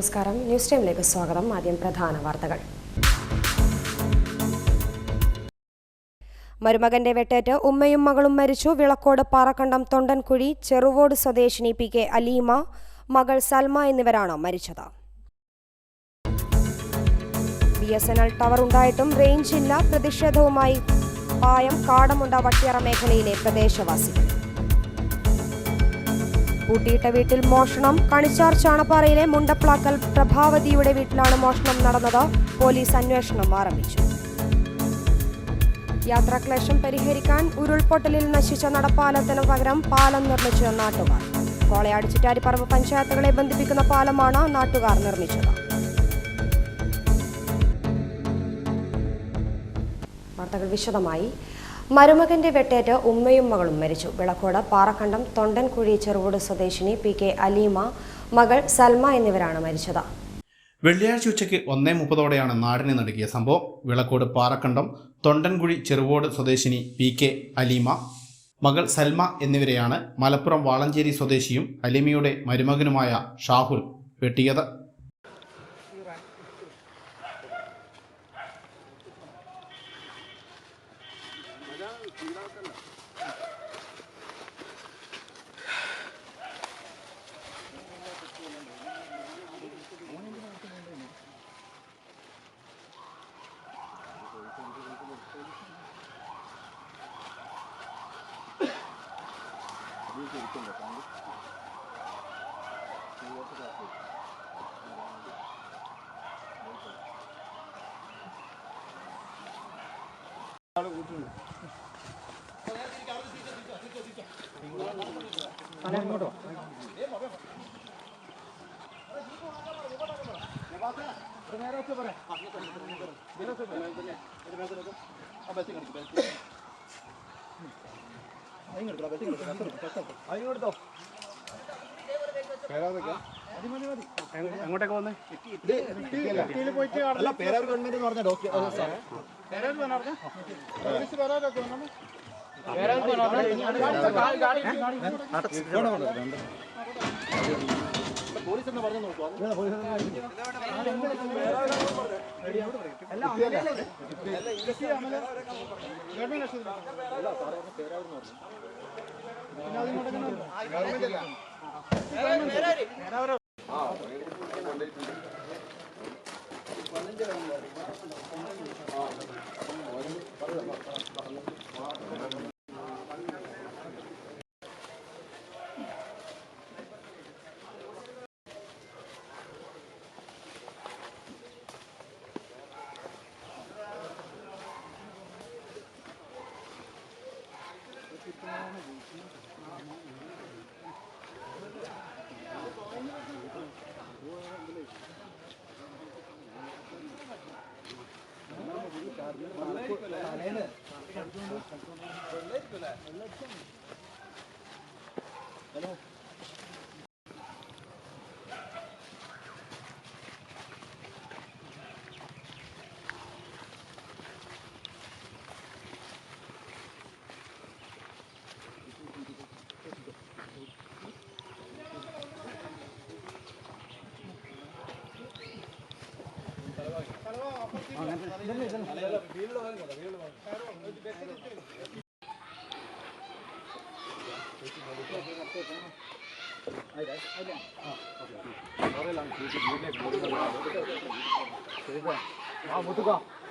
നമസ്കാരം. ന്യൂസ് ടൈമിലേക്ക് സ്വാഗതം. ആദ്യം പ്രധാന വാർത്തകൾ. മരുമകന്റെ വെട്ടേറ്റ് ഉമ്മയും മകളും മരിച്ചു. വിളക്കോട് പാറക്കണ്ടം തൊണ്ടൻകുഴി ചെറുവോട് സ്വദേശിനി PK അലീമ, മകൾ സൽമ എന്നിവരാണ് മരിച്ചത്. BSNL ടവർ ഉണ്ടായിട്ടും റേഞ്ച് ഇല്ല. പ്രതിഷേധവുമായി പായം കാടമുണ്ട വട്ടിയറ മേഖലയിലെ പ്രദേശവാസികൾ. പൂട്ടിയിട്ട വീട്ടിൽ മോഷണം. കണിച്ചാർ ചാണപ്പാറയിലെ മുണ്ടപ്ലാക്കൽ പ്രഭാവതിയുടെ വീട്ടിലാണ് മോഷണം നടന്നത്. പോലീസ് അന്വേഷണം ആരംഭിച്ചു. യാത്രാക്ലേശം പരിഹരിക്കാൻ ഉരുൾപൊട്ടലിൽ നശിച്ച നടപ്പാലത്തിന് പകരം പാലം നിർമ്മിച്ച നാട്ടുകാർ. കോളയാട് ചിറ്റാരിപ്പറമ്പ് പഞ്ചായത്തുകളെ ബന്ധിപ്പിക്കുന്ന പാലമാണ് നാട്ടുകാർ നിർമ്മിച്ചത്. വാർത്തകൾ വിശദമായി. മരുമകന്റെ വെട്ടേറ്റ് ഉമ്മയും മകളും മരിച്ചു. വിളക്കോട് പാറക്കണ്ടം തൊണ്ടൻകുഴി ചെറുവോട് സ്വദേശിനി PK അലീമ, മകൾ സൽമ എന്നിവരാണ് മരിച്ചത്. വെള്ളിയാഴ്ച ഉച്ചയ്ക്ക് 1:30 നാടിനെ നടുക്കിയ സംഭവം. വിളക്കോട് പാറക്കണ്ടം തൊണ്ടൻകുഴി ചെറുവോട് സ്വദേശിനി PK അലീമ, മകൾ സൽമ എന്നിവരെയാണ് മലപ്പുറം വാളഞ്ചേരി സ്വദേശിയും അലീമയുടെ മരുമകനുമായ ഷാഹുൽ വെട്ടിയത്. അങ്ങോട്ടൊക്കെ വന്നേ പേരാർ ഗവൺമെന്റ് പറഞ്ഞ ഡോക്ടർ പോലീസ് എന്ന് പറഞ്ഞു നോക്കുക.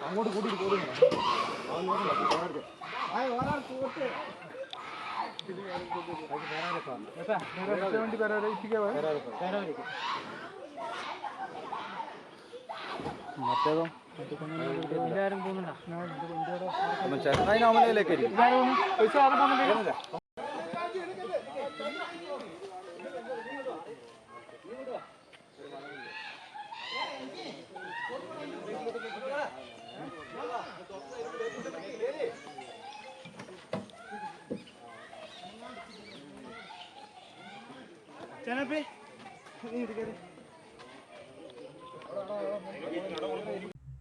അങ്ങോട്ട് കൂട്ടിട്ട് പോകുന്നു. മറ്റേതോ എല്ലാരും പോകുന്നുണ്ടോ?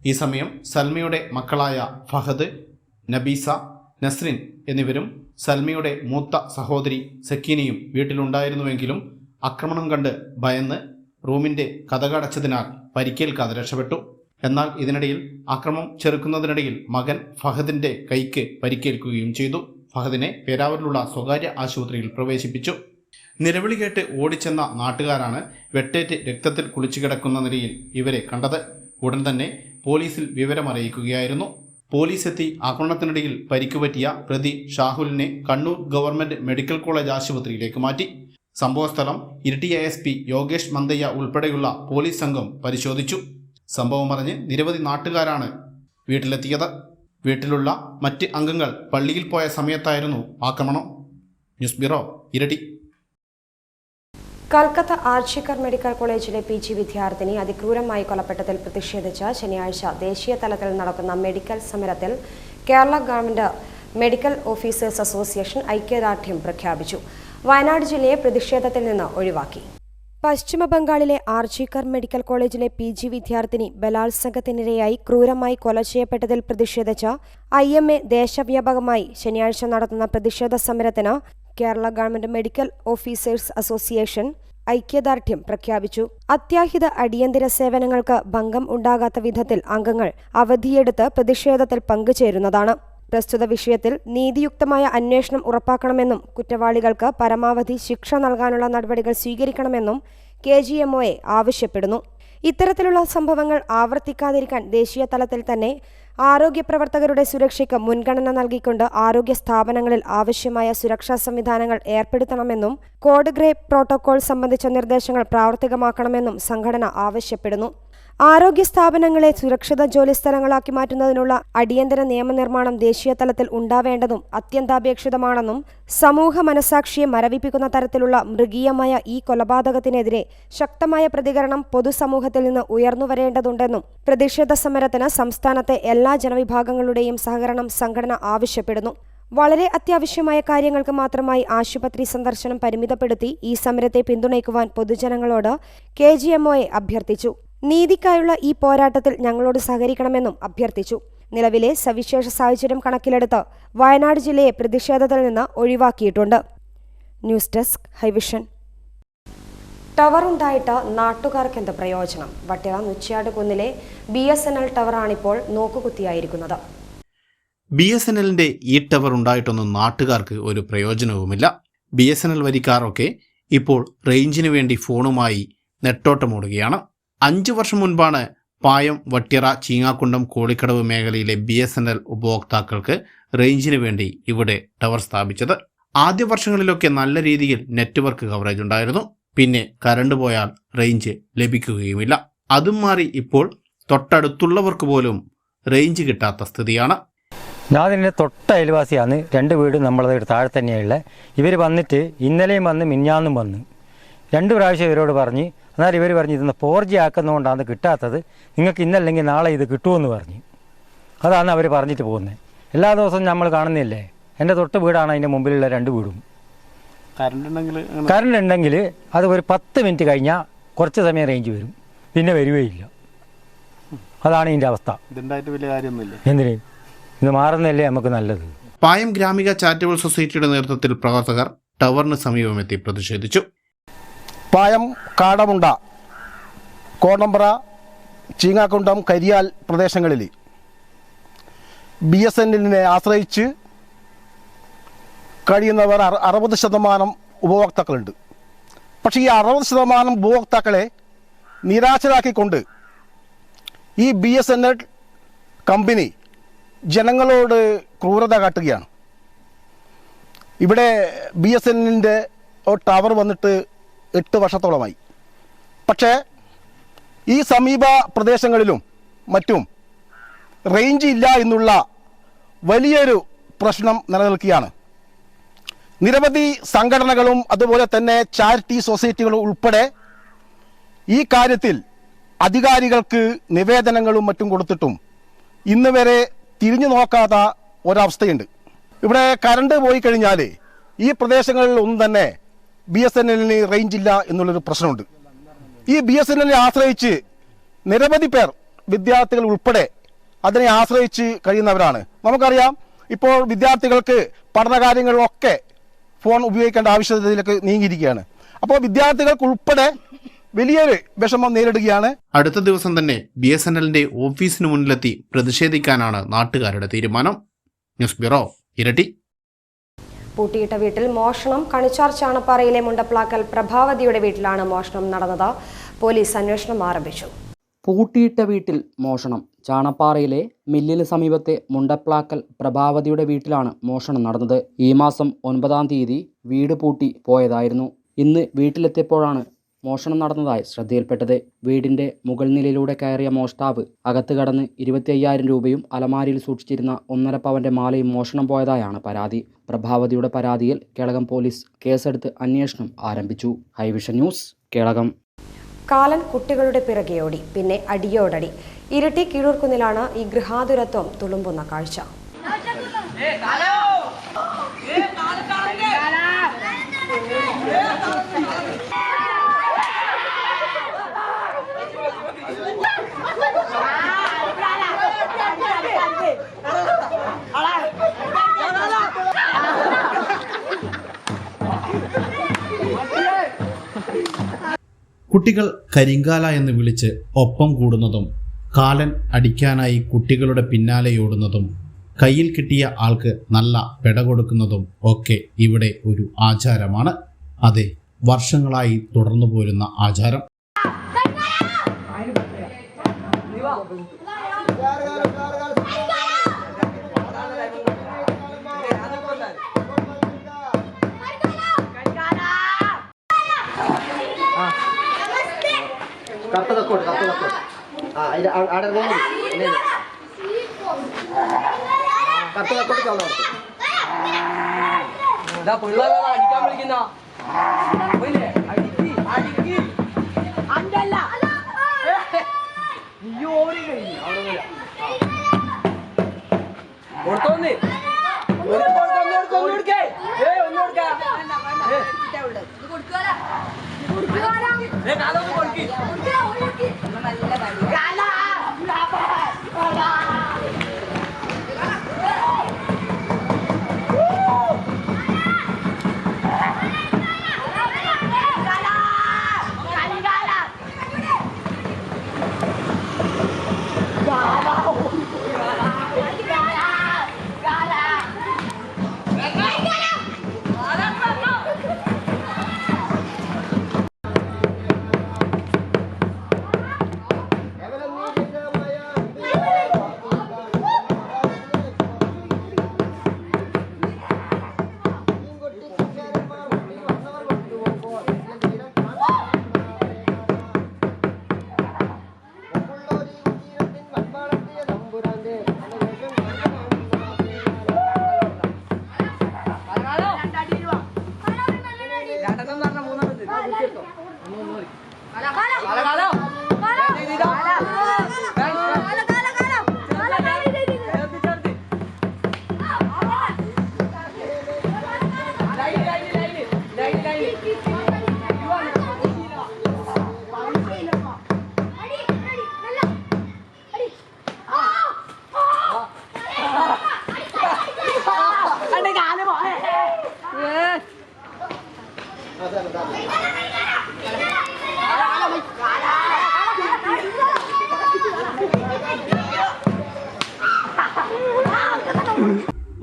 ഈ സമയം സൽമയുടെ മക്കളായ ഫഹദ്, നബീസ, നസ്രിൻ എന്നിവരും സൽമയുടെ മൂത്ത സഹോദരി സക്കീനയും വീട്ടിലുണ്ടായിരുന്നുവെങ്കിലും ആക്രമണം കണ്ട് ഭയന്ന് റൂമിന്റെ കതകടച്ചതിനാൽ പരിക്കേൽക്കാതെ രക്ഷപ്പെട്ടു. എന്നാൽ ഇതിനിടയിൽ അക്രമം ചെറുക്കുന്നതിനിടയിൽ മകൻ ഫഹദിന്റെ കൈക്ക് പരിക്കേൽക്കുകയും ചെയ്തു. ഫഹദിനെ പേരാവൂരിലുള്ള സ്വകാര്യ ആശുപത്രിയിൽ പ്രവേശിപ്പിച്ചു. നിലവിളി കേട്ട് ഓടിച്ചെന്ന നാട്ടുകാരാണ് വെട്ടേറ്റ് രക്തത്തിൽ കുളിച്ചു കിടക്കുന്ന നിലയിൽ ഇവരെ കണ്ടത്. ഉടൻ തന്നെ പോലീസിൽ വിവരമറിയിക്കുകയായിരുന്നു. പോലീസ് എത്തി ആക്രമണത്തിനിടയിൽ പരിക്കുപറ്റിയ പ്രതി ഷാഹുലിനെ കണ്ണൂർ ഗവൺമെന്റ് മെഡിക്കൽ കോളേജ് ആശുപത്രിയിലേക്ക് മാറ്റി. സംഭവസ്ഥലം ഇരിട്ടി ASP യോഗേഷ് മന്തയ്യ ഉൾപ്പെടെയുള്ള പോലീസ് സംഘം പരിശോധിച്ചു. സംഭവം അറിഞ്ഞ് നിരവധി നാട്ടുകാരാണ് വീട്ടിലെത്തിയത്. വീട്ടിലുള്ള മറ്റ് അംഗങ്ങൾ പള്ളിയിൽ പോയ സമയത്തായിരുന്നു ആക്രമണം. News bureau, Iritty. കൽക്കത്ത ആർച്ചിക്കർ മെഡിക്കൽ കോളേജിലെ PG വിദ്യാർത്ഥിനി അതിക്രൂരമായി കൊലപ്പെട്ടതിൽ പ്രതിഷേധിച്ച് ശനിയാഴ്ച ദേശീയ തലത്തിൽ നടക്കുന്ന മെഡിക്കൽ സമരത്തിൽ Kerala government medical officers association ഐക്യദാർഢ്യം പ്രഖ്യാപിച്ചു. വയനാട് ജില്ലയെ പ്രതിഷേധത്തിൽ നിന്ന് ഒഴിവാക്കി. പശ്ചിമ ബംഗാളിലെ ആർജിക്കർ മെഡിക്കൽ കോളേജിലെ PG വിദ്യാർത്ഥിനി ബലാത്സംഗത്തിനിരയായി ക്രൂരമായി കൊല ചെയ്യപ്പെട്ടതിൽ പ്രതിഷേധിച്ച് IMA ദേശവ്യാപകമായി ശനിയാഴ്ച നടത്തുന്ന പ്രതിഷേധ സമരത്തിന് Kerala government medical officers association ഐക്യദാർഢ്യം പ്രഖ്യാപിച്ചു. അത്യാഹിത അടിയന്തര സേവനങ്ങൾക്ക് ഭംഗം ഉണ്ടാകാത്ത വിധത്തിൽ അംഗങ്ങൾ അവധിയെടുത്ത് പ്രതിഷേധത്തിൽ പങ്കുചേരുന്നതാണ്. പ്രസ്തുത വിഷയത്തിൽ നീതിയുക്തമായ അന്വേഷണം ഉറപ്പാക്കണമെന്നും കുറ്റവാളികൾക്ക് പരമാവധി ശിക്ഷ നൽകാനുള്ള നടപടികൾ സ്വീകരിക്കണമെന്നും KGMOA ആവശ്യപ്പെടുന്നു. ഇത്തരത്തിലുള്ള സംഭവങ്ങൾ ആവർത്തിക്കാതിരിക്കാൻ ദേശീയ തലത്തിൽ തന്നെ ആരോഗ്യ പ്രവർത്തകരുടെ സുരക്ഷയ്ക്ക് മുൻഗണന നൽകിക്കൊണ്ട് ആരോഗ്യ സ്ഥാപനങ്ങളിൽ ആവശ്യമായ സുരക്ഷാ സംവിധാനങ്ങൾ ഏർപ്പെടുത്തണമെന്നും കോഡ് ഗ്രേ പ്രോട്ടോകോൾ സംബന്ധിച്ച നിർദ്ദേശങ്ങൾ പ്രാവർത്തികമാക്കണമെന്നും സംഘടന ആവശ്യപ്പെടുന്നു. ആരോഗ്യ സ്ഥാപനങ്ങളെ സുരക്ഷിത ജോലിസ്ഥലങ്ങളാക്കി മാറ്റുന്നതിനുള്ള അടിയന്തര നിയമനിർമ്മാണം ദേശീയ തലത്തിൽ ഉണ്ടാവേണ്ടതും അത്യന്താപേക്ഷിതമാണെന്നും സമൂഹ മനസാക്ഷിയെ മരവിപ്പിക്കുന്ന തരത്തിലുള്ള മൃഗീയമായ ഈ കൊലപാതകത്തിനെതിരെ ശക്തമായ പ്രതികരണം പൊതുസമൂഹത്തിൽ നിന്ന് ഉയർന്നുവരേണ്ടതുണ്ടെന്നും പ്രതിഷേധ സമരത്തിന് സംസ്ഥാനത്തെ എല്ലാ ജനവിഭാഗങ്ങളുടെയും സഹകരണം സംഘടന ആവശ്യപ്പെടുന്നു. വളരെ അത്യാവശ്യമായ കാര്യങ്ങൾക്ക് മാത്രമായി ആശുപത്രി സന്ദർശനം പരിമിതപ്പെടുത്തി ഈ സമരത്തെ പിന്തുണയ്ക്കുവാൻ പൊതുജനങ്ങളോട് KGMOA അഭ്യർത്ഥിച്ചു. നീതിക്കായുള്ള ഈ പോരാട്ടത്തിൽ ഞങ്ങളോട് സഹകരിക്കണമെന്നും അഭ്യർത്ഥിച്ചു. നിലവിലെ സവിശേഷ സാഹചര്യം കണക്കിലെടുത്ത് വയനാട് ജില്ലയെ പ്രതിഷേധത്തിൽ നിന്ന് ഒഴിവാക്കിയിട്ടുണ്ട്. News desk, Hi Vision. ടവർ ഉണ്ടായിട്ട് നാട്ടുകാർക്കെന്ത് പ്രയോജനം? വട്ടിറ നുച്ചിയാട് കുന്നിലെ BSNL ടവറാണിപ്പോൾ നോക്കുകുത്തിയായിരിക്കുന്നത്. BSNLന്റെ ഈ ടവർ ഉണ്ടായിട്ടൊന്നും നാട്ടുകാർക്ക് ഒരു പ്രയോജനവുമില്ല. BSNL വരിക്കാരൊക്കെ ഇപ്പോൾ റേഞ്ചിനു വേണ്ടി ഫോണുമായി നെട്ടോട്ടമോടുകയാണ്. 5 വർഷം മുൻപാണ് പായം, വട്ടിറ, ചീങ്ങാക്കുണ്ടം, കോളിക്കടവ് മേഖലയിലെ BSNL ഉപഭോക്താക്കൾക്ക് റേഞ്ചിനു വേണ്ടി ഇവിടെ ടവർ സ്ഥാപിച്ചത്. ആദ്യ വർഷങ്ങളിലൊക്കെ നല്ല രീതിയിൽ നെറ്റ്വർക്ക് കവറേജ് ഉണ്ടായിരുന്നു. പിന്നെ കറണ്ട് പോയാൽ റേഞ്ച് ലഭിക്കുകയുമില്ല. അതും മാറി ഇപ്പോൾ തൊട്ടടുത്തുള്ളവർക്ക് പോലും റേഞ്ച് കിട്ടാത്ത സ്ഥിതിയാണ്. ഞാൻ ഇതിൻ്റെ തൊട്ട അയൽവാസിയാണ്. 2 വീട് നമ്മളത് താഴെ തന്നെയുള്ള. ഇവർ വന്നിട്ട് ഇന്നലെയും വന്ന് മിഞ്ഞാന്നും വന്ന് 2 പ്രാവശ്യം ഇവരോട് പറഞ്ഞ്, എന്നാൽ ഇവർ പറഞ്ഞ് ഇതൊന്ന് 4G ആക്കുന്നതുകൊണ്ടാണ് കിട്ടാത്തത്, നിങ്ങൾക്ക് ഇന്നല്ലെങ്കിൽ നാളെ ഇത് കിട്ടുമെന്ന് പറഞ്ഞ്. അതാണ് അവർ പറഞ്ഞിട്ട് പോകുന്നത്. എല്ലാ ദിവസവും നമ്മൾ കാണുന്നില്ലേ, എൻ്റെ തൊട്ട് വീടാണ് അതിൻ്റെ മുമ്പിലുള്ള 2 വീടും. കറണ്ട് ഉണ്ടെങ്കിൽ അത് ഒരു 10 മിനിറ്റ് കഴിഞ്ഞാൽ കുറച്ച് സമയം റേഞ്ച് വരും, പിന്നെ വരികയില്ല. അതാണ് ഇതിൻ്റെ അവസ്ഥ. എന്തിന് ഇത് മാറുന്നതല്ലേ നമുക്ക് നല്ലത്. പായം ഗ്രാമിക ചാരിറ്റബിൾ സൊസൈറ്റിയുടെ നേതൃത്വത്തിൽ പ്രവർത്തകർ ടവറിന് സമീപമെത്തി പ്രതിഷേധിച്ചു. പായം, കാടമുണ്ട, കോടമ്പ്ര, ചീങ്ങാക്കുണ്ടം, കരിയാൽ പ്രദേശങ്ങളിൽ BSNLനെ ആശ്രയിച്ച് കഴിയുന്നവർ 60% ഉപഭോക്താക്കളുണ്ട്. പക്ഷേ ഈ 60% ഉപഭോക്താക്കളെ നിരാശരാക്കിക്കൊണ്ട് ഈ BSNL കമ്പനി ജനങ്ങളോട് ക്രൂരത കാട്ടുകയാണ്. ഇവിടെ BSNLന്റെ ടവർ വന്നിട്ട് 8 വർഷത്തോളമായി. പക്ഷേ ഈ സമീപ പ്രദേശങ്ങളിലും മറ്റും റേഞ്ച് ഇല്ല എന്നുള്ള വലിയൊരു പ്രശ്നം നിലനിൽക്കുകയാണ്. നിരവധി സംഘടനകളും അതുപോലെ തന്നെ ചാരിറ്റി സൊസൈറ്റികളും ഉൾപ്പെടെ ഈ കാര്യത്തിൽ അധികാരികൾക്ക് നിവേദനങ്ങളും മറ്റും കൊടുത്തിട്ടും ഇന്ന് വരെ തിരിഞ്ഞു നോക്കാത്ത ഒരവസ്ഥയുണ്ട്. ഇവിടെ കറണ്ട് പോയി കഴിഞ്ഞാൽ ഈ പ്രദേശങ്ങളിൽ ഒന്നും തന്നെ BSNLന് റേഞ്ച് ഇല്ല എന്നുള്ളൊരു പ്രശ്നമുണ്ട്. ഈ BSNLനെ ആശ്രയിച്ച് നിരവധി പേർ, വിദ്യാർത്ഥികൾ ഉൾപ്പെടെ അതിനെ ആശ്രയിച്ച് കഴിയുന്നവരാണ്. നമുക്കറിയാം, ഇപ്പോൾ വിദ്യാർത്ഥികൾക്ക് പഠനകാര്യങ്ങളിലൊക്കെ ഫോൺ ഉപയോഗിക്കേണ്ട ആവശ്യകതയിലേക്ക് നീങ്ങിയിരിക്കുകയാണ്. അപ്പോൾ വിദ്യാർത്ഥികൾക്ക് ഉൾപ്പെടെ വലിയൊരു വിഷമം നേരിടുകയാണ്. അടുത്ത ദിവസം തന്നെ BSNLന്റെ ഓഫീസിന് മുന്നിലെത്തി പ്രതിഷേധിക്കാനാണ് നാട്ടുകാരുടെ തീരുമാനം. ന്യൂസ് ബ്യൂറോ, ഇരട്ടി. പൂട്ടിയിട്ട വീട്ടിൽ മോഷണം. കണിച്ചാർ ചാണപ്പാറയിലെ മുണ്ടപ്ലാക്കൽ പ്രഭാവതിയുടെ വീട്ടിലാണ് മോഷണം നടന്നത്. പോലീസ് അന്വേഷണം ആരംഭിച്ചു. പൂട്ടിയിട്ട വീട്ടിൽ മോഷണം. ചാണപ്പാറയിലെ മില്ലിന് സമീപത്തെ മുണ്ടപ്ലാക്കൽ പ്രഭാവതിയുടെ വീട്ടിലാണ് മോഷണം നടന്നത്. ഈ മാസം 9-ാം തീയതി വീട് പൂട്ടി പോയതായിരുന്നു. ഇന്ന് വീട്ടിലെത്തിയപ്പോഴാണ് മോഷണം നടന്നതായി ശ്രദ്ധയിൽപ്പെട്ടത്. വീടിന്റെ മുകൾ നിലയിലൂടെ കയറിയ മോഷ്ടാവ് അകത്ത് കടന്ന് 25,000 രൂപയും അലമാരിയിൽ സൂക്ഷിച്ചിരുന്ന 1.5 പവന്റെ മാലയും മോഷണം പോയതായാണ് പരാതി. പ്രഭാവതിയുടെ പരാതിയിൽ കേളകം പോലീസ് കേസെടുത്ത് അന്വേഷണം ആരംഭിച്ചു. ഹൈവിഷൻ ന്യൂസ്, കേളകം. കാലൻ കുട്ടികളുടെ പിറകെയോടി, പിന്നെ അടിയോടടി. ഇരട്ടി കീഴൂർക്കുന്നിലാണ് ഈ ഗൃഹാതുരത്വം തുളുമ്പുന്ന കാഴ്ച. കുട്ടികൾ കരിങ്കാല എന്ന് വിളിച്ച് ഒപ്പം കൂടുന്നതും കാലൻ അടിക്കാനായി കുട്ടികളുടെ പിന്നാലെയോടുന്നതും കയ്യിൽ കിട്ടിയ ആൾക്ക് നല്ല പെട കൊടുക്കുന്നതും ഒക്കെ ഇവിടെ ഒരു ആചാരമാണ്. അതെ, വർഷങ്ങളായി തുടർന്നു പോരുന്ന ആചാരം. അടിക്കാൻ വിളിക്കുന്ന കൊടുത്തോന്ന്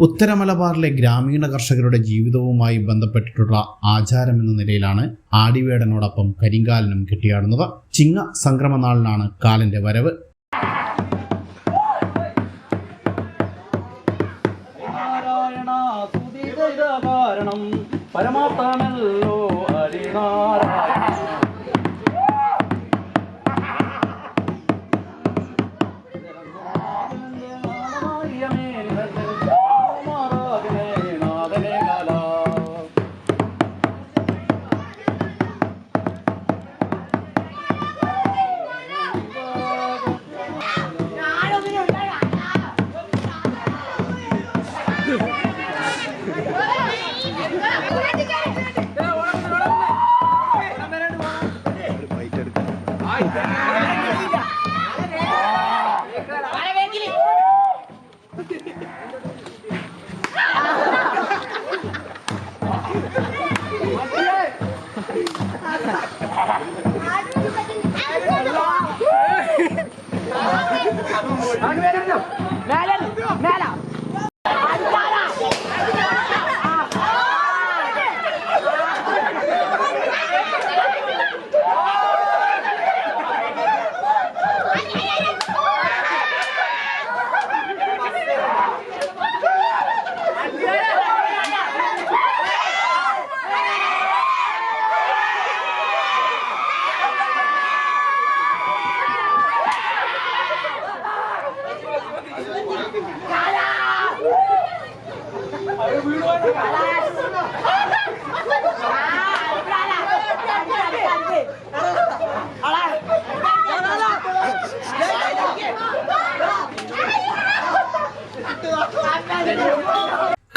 ഉത്തര മലബാറിലെ ഗ്രാമീണ കർഷകരുടെ ജീവിതവുമായി ബന്ധപ്പെട്ടിട്ടുള്ള ആചാരം എന്ന നിലയിലാണ് ആടിവേടനോടൊപ്പം കരിങ്കാലനും കെട്ടിയാടുന്നത്. ചിങ്ങ സംക്രമനാളിലാണ് കാലന്റെ വരവ്. പരമാത്മല്ലോ ഹരിനാരായണ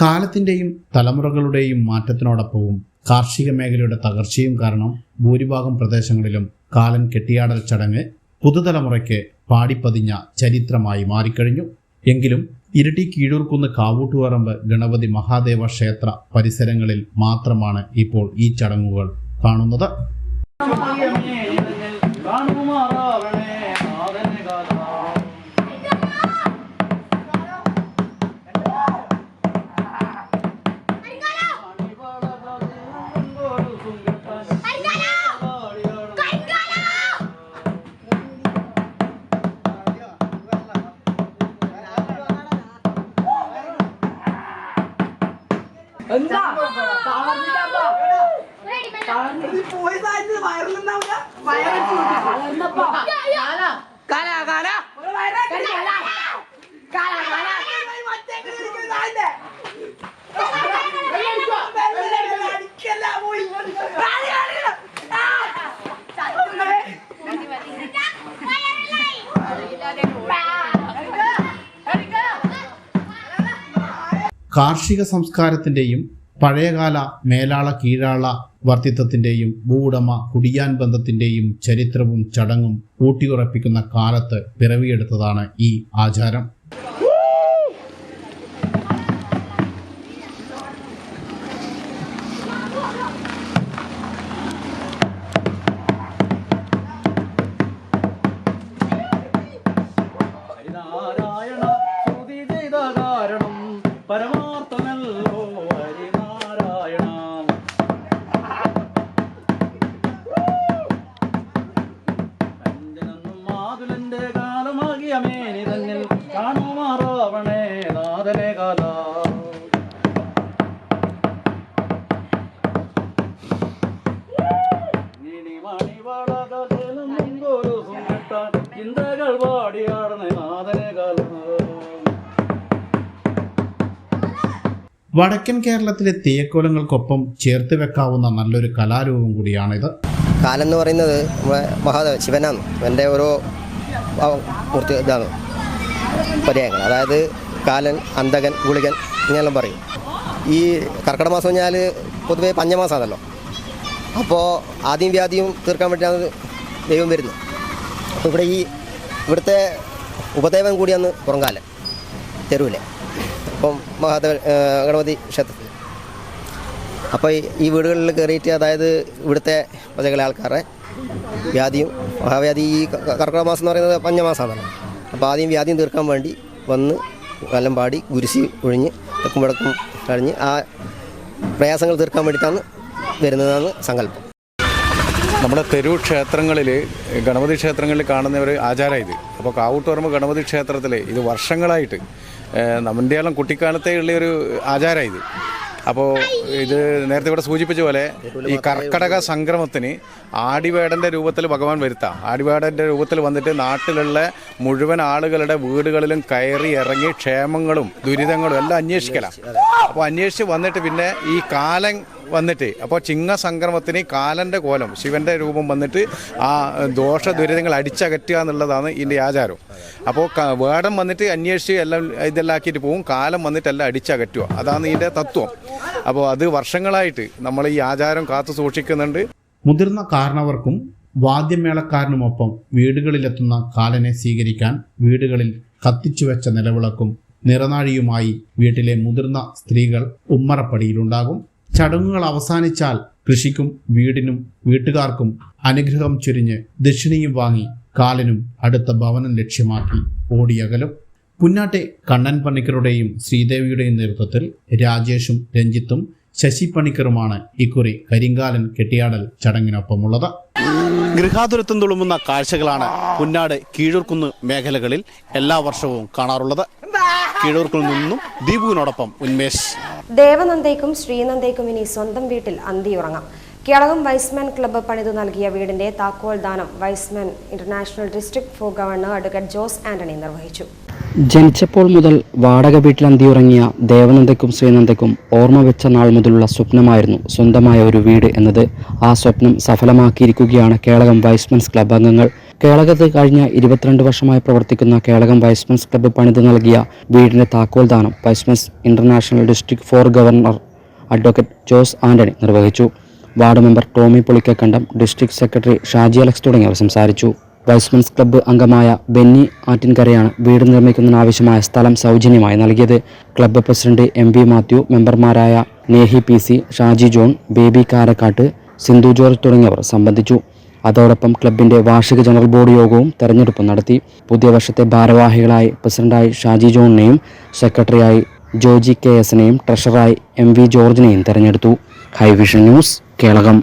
കാലത്തിൻ്റെയും തലമുറകളുടെയും മാറ്റത്തിനോടൊപ്പവും കാർഷിക മേഖലയുടെ തകർച്ചയും കാരണം ഭൂരിഭാഗം പ്രദേശങ്ങളിലും കാലൻ കെട്ടിയാടൽ ചടങ്ങ് പുതുതലമുറയ്ക്ക് പാടിപ്പതിഞ്ഞ ചരിത്രമായി മാറിക്കഴിഞ്ഞു. എങ്കിലും ഇരിട്ടി കീഴൂർക്കുന്ന് കാവൂട്ടുപറമ്പ് ഗണപതി മഹാദേവ ക്ഷേത്ര പരിസരങ്ങളിൽ മാത്രമാണ് ഇപ്പോൾ ഈ ചടങ്ങുകൾ കാണുന്നത്. കാർഷിക സംസ്കാരത്തിൻ്റെയും പഴയകാല മേലാള കീഴാള വർത്തിത്വത്തിൻ്റെയും ഭൂവുടമ കുടിയാൻ ബന്ധത്തിൻ്റെയും ചരിത്രവും ചടങ്ങും ഊട്ടിയുറപ്പിക്കുന്ന കാലത്ത് പിറവിയെടുത്തതാണ് ഈ ആചാരം. പരമാർത്ഥമല്ലോ ഹരിനാരായണ. കഞ്ചനെന്നും മാതുലന്റെ കാലമാകിയ മേനി തന്നിൽ കാണുമാറാവണേ നാഥനെ കാല. മണിവാടൊരു സുഖത്താൻ ചിന്തകൾ പാടിയാടണേ നാഥനെ കാല. വടക്കൻ കേരളത്തിലെ തെയ്യക്കോലങ്ങൾക്കൊപ്പം ചേർത്ത് വെക്കാവുന്ന നല്ലൊരു കലാരൂപം കൂടിയാണിത്. കാലെന്ന് പറയുന്നത് നമ്മുടെ മഹാദേവ ശിവനാണ്. എൻ്റെ ഓരോ മൂർത്തി ഇതാണ് പര്യായങ്ങൾ. അതായത് കാലൻ, അന്തകൻ, ഗുളികൻ ഇങ്ങനെയെല്ലാം പറയും. ഈ കർക്കിടക മാസം കഴിഞ്ഞാൽ പൊതുവേ പഞ്ഞമാസമാണല്ലോ. അപ്പോൾ ആദ്യം വ്യാധിയും തീർക്കാൻ വേണ്ടിയാണ് ദൈവം വരുന്നത്. അപ്പോൾ ഇവിടുത്തെ ഉപദേവൻ കൂടിയാണ് പുറങ്കാലൻ തെരുവിലെ. അപ്പം മഹാദേവ ഗണപതി ക്ഷേത്രത്തിൽ. അപ്പോൾ ഈ വീടുകളിൽ കയറിയിട്ട്, അതായത് ഇവിടുത്തെ പ്രജകളെ ആൾക്കാരെ വ്യാധിയും മഹാവ്യാധി, ഈ കർക്കിടക മാസം എന്ന് പറയുന്നത് പഞ്ഞമാസമാണല്ലോ. അപ്പോൾ ആദ്യം വ്യാധിയും തീർക്കാൻ വേണ്ടി വന്ന് വല്ലം പാടി ഗുരുസി ഒഴിഞ്ഞ് തെക്കും വടക്കും കഴിഞ്ഞ് ആ പ്രയാസങ്ങൾ തീർക്കാൻ വേണ്ടിയിട്ടാണ് വരുന്നതാണ് സങ്കല്പം. നമ്മുടെ തെരുവ് ക്ഷേത്രങ്ങളിൽ, ഗണപതി ക്ഷേത്രങ്ങളിൽ കാണുന്ന ഒരു ആചാരം ഇത്. അപ്പോൾ കാവൂട്ടുപറമ്പ് ഗണപതി ക്ഷേത്രത്തിൽ ഇത് വർഷങ്ങളായിട്ട് നമ്മുടെ എല്ലാം കുട്ടിക്കാലത്തെ ഉള്ളൊരു ആചാരമാണ് ഇത്. അപ്പോൾ ഇത് നേരത്തെ ഇവിടെ സൂചിപ്പിച്ച പോലെ ഈ കർക്കടക സംക്രമത്തിന് ആടിവേടൻ്റെ രൂപത്തിൽ ഭഗവാൻ വരുത്താം. ആടിവേടൻ്റെ രൂപത്തിൽ വന്നിട്ട് നാട്ടിലുള്ള മുഴുവൻ ആളുകളുടെ വീടുകളിലും കയറി ഇറങ്ങി ക്ഷേമങ്ങളും ദുരിതങ്ങളും എല്ലാം അന്വേഷിക്കലാണ്. അപ്പോൾ അന്വേഷിച്ച് വന്നിട്ട് പിന്നെ ഈ കാലൻ വന്നിട്ട്, അപ്പോൾ ചിങ്ങ സംക്രമത്തിന് കാലൻ്റെ കോലം, ശിവൻ്റെ രൂപം വന്നിട്ട് ആ ദോഷ ദുരിതങ്ങൾ അടിച്ചകറ്റുക എന്നുള്ളതാണ് ഇതിൻ്റെ ആചാരം. അപ്പോൾ വേടം വന്നിട്ട് അന്വേഷിച്ച് ഇതെല്ലാം ആക്കിയിട്ട് പോകും, കാലം വന്നിട്ട് എല്ലാം അടിച്ചകറ്റുക. അതാണ് ഇതിൻ്റെ തത്വം. അപ്പോൾ അത് വർഷങ്ങളായിട്ട് നമ്മൾ ഈ ആചാരം കാത്തു സൂക്ഷിക്കുന്നുണ്ട്. മുതിർന്ന കാരണവർക്കും വാദ്യമേളക്കാരനുമൊപ്പം വീടുകളിലെത്തുന്ന കാലനെ സ്വീകരിക്കാൻ വീടുകളിൽ കത്തിച്ചുവെച്ച നിലവിളക്കും നിറനാഴിയുമായി വീട്ടിലെ മുതിർന്ന സ്ത്രീകൾ ഉമ്മറപ്പടിയിലുണ്ടാകും. ചടങ്ങുകൾ അവസാനിച്ചാൽ കൃഷിക്കും വീടിനും വീട്ടുകാർക്കും അനുഗ്രഹം ചൊരിഞ്ഞ് ദക്ഷിണയും വാങ്ങി കാലനും അടുത്ത ഭവനം ലക്ഷ്യമാക്കി ഓടിയകലും. പുന്നാട്ടെ കണ്ണൻ പണിക്കരുടെയും ശ്രീദേവിയുടെയും നേതൃത്വത്തിൽ രാജേഷും രഞ്ജിത്തും ശശി പണിക്കറുമാണ് ഇക്കുറി കരിങ്കാലൻ കെട്ടിയാടൽ ചടങ്ങിനൊപ്പമുള്ളത്. ഗൃഹാതുരത്വം തുളുമ്പുന്ന കാഴ്ചകളാണ് പുന്നാട് കീഴൂർക്കുന്ന് മേഖലകളിൽ എല്ലാ വർഷവും കാണാറുള്ളത്. കീഴൂർക്കുന്നിൽ നിന്നും ദീപുവിനോടൊപ്പം ഉന്മേഷ്. ദേവനന്ദയ്ക്കും ശ്രീനന്ദയ്ക്കും ഇനി സ്വന്തം വീട്ടിൽ അന്തിയുറങ്ങാം. കേളകം വൈസ്മാൻ ക്ലബ്ബ് പണിതു നൽകിയ വീടിന്റെ താക്കോൽ ദാനം Y's Men international district four governor advocate Jose Antony നിർവഹിച്ചു. ജനിച്ചപ്പോൾ മുതൽ വാടക വീട്ടിൽ അന്തിയുറങ്ങിയ ദേവനന്ദയ്ക്കും ശ്രീനന്ദയ്ക്കും ഓർമ്മ വെച്ച നാൾ മുതലുള്ള സ്വപ്നമായിരുന്നു സ്വന്തമായ ഒരു വീട് എന്നത്. ആ സ്വപ്നം സഫലമാക്കിയിരിക്കുകയാണ് കേളകം വൈസ്മെൻസ് ക്ലബ്ബ് അംഗങ്ങൾ. കേളകത്ത് കഴിഞ്ഞ 22 വർഷമായി പ്രവർത്തിക്കുന്ന കേളകം വൈസ്മെൻസ് ക്ലബ്ബ് പണിത് നൽകിയ വീടിന്റെ താക്കോൽ ദാനം Y's Men's international district four governor advocate Jose Antony നിർവഹിച്ചു. Ward member Tomy Pulikkakandam, district secretary Shaji Alex തുടങ്ങിയവർ സംസാരിച്ചു. വൈസ്മെൻസ് ക്ലബ്ബ് അംഗമായ ബെന്നി ആറ്റിൻകരയാണ് വീട് നിർമ്മിക്കുന്നതിനാവശ്യമായ സ്ഥലം സൗജന്യമായി നൽകിയത്. ക്ലബ്ബ് പ്രസിഡന്റ് MB മാത്യു, മെമ്പർമാരായ നേഹി PC, ഷാജി ജോൺ, ബേബി കാരക്കാട്ട്, സിന്ധു ജോർജ് തുടങ്ങിയവർ സംബന്ധിച്ചു. അതോടൊപ്പം ക്ലബിന്റെ വാർഷിക ജനറൽ ബോർഡ് യോഗവും തെരഞ്ഞെടുപ്പും നടത്തി. പുതിയ വർഷത്തെ ഭാരവാഹികളായി പ്രസിഡന്റായി ഷാജി ജോണിനെയും സെക്രട്ടറിയായി ജോജി KS-നെയും ട്രഷററായി MV ജോർജിനെയും തെരഞ്ഞെടുത്തു. ഹൈവിഷൻ ന്യൂസ്, കേളകം.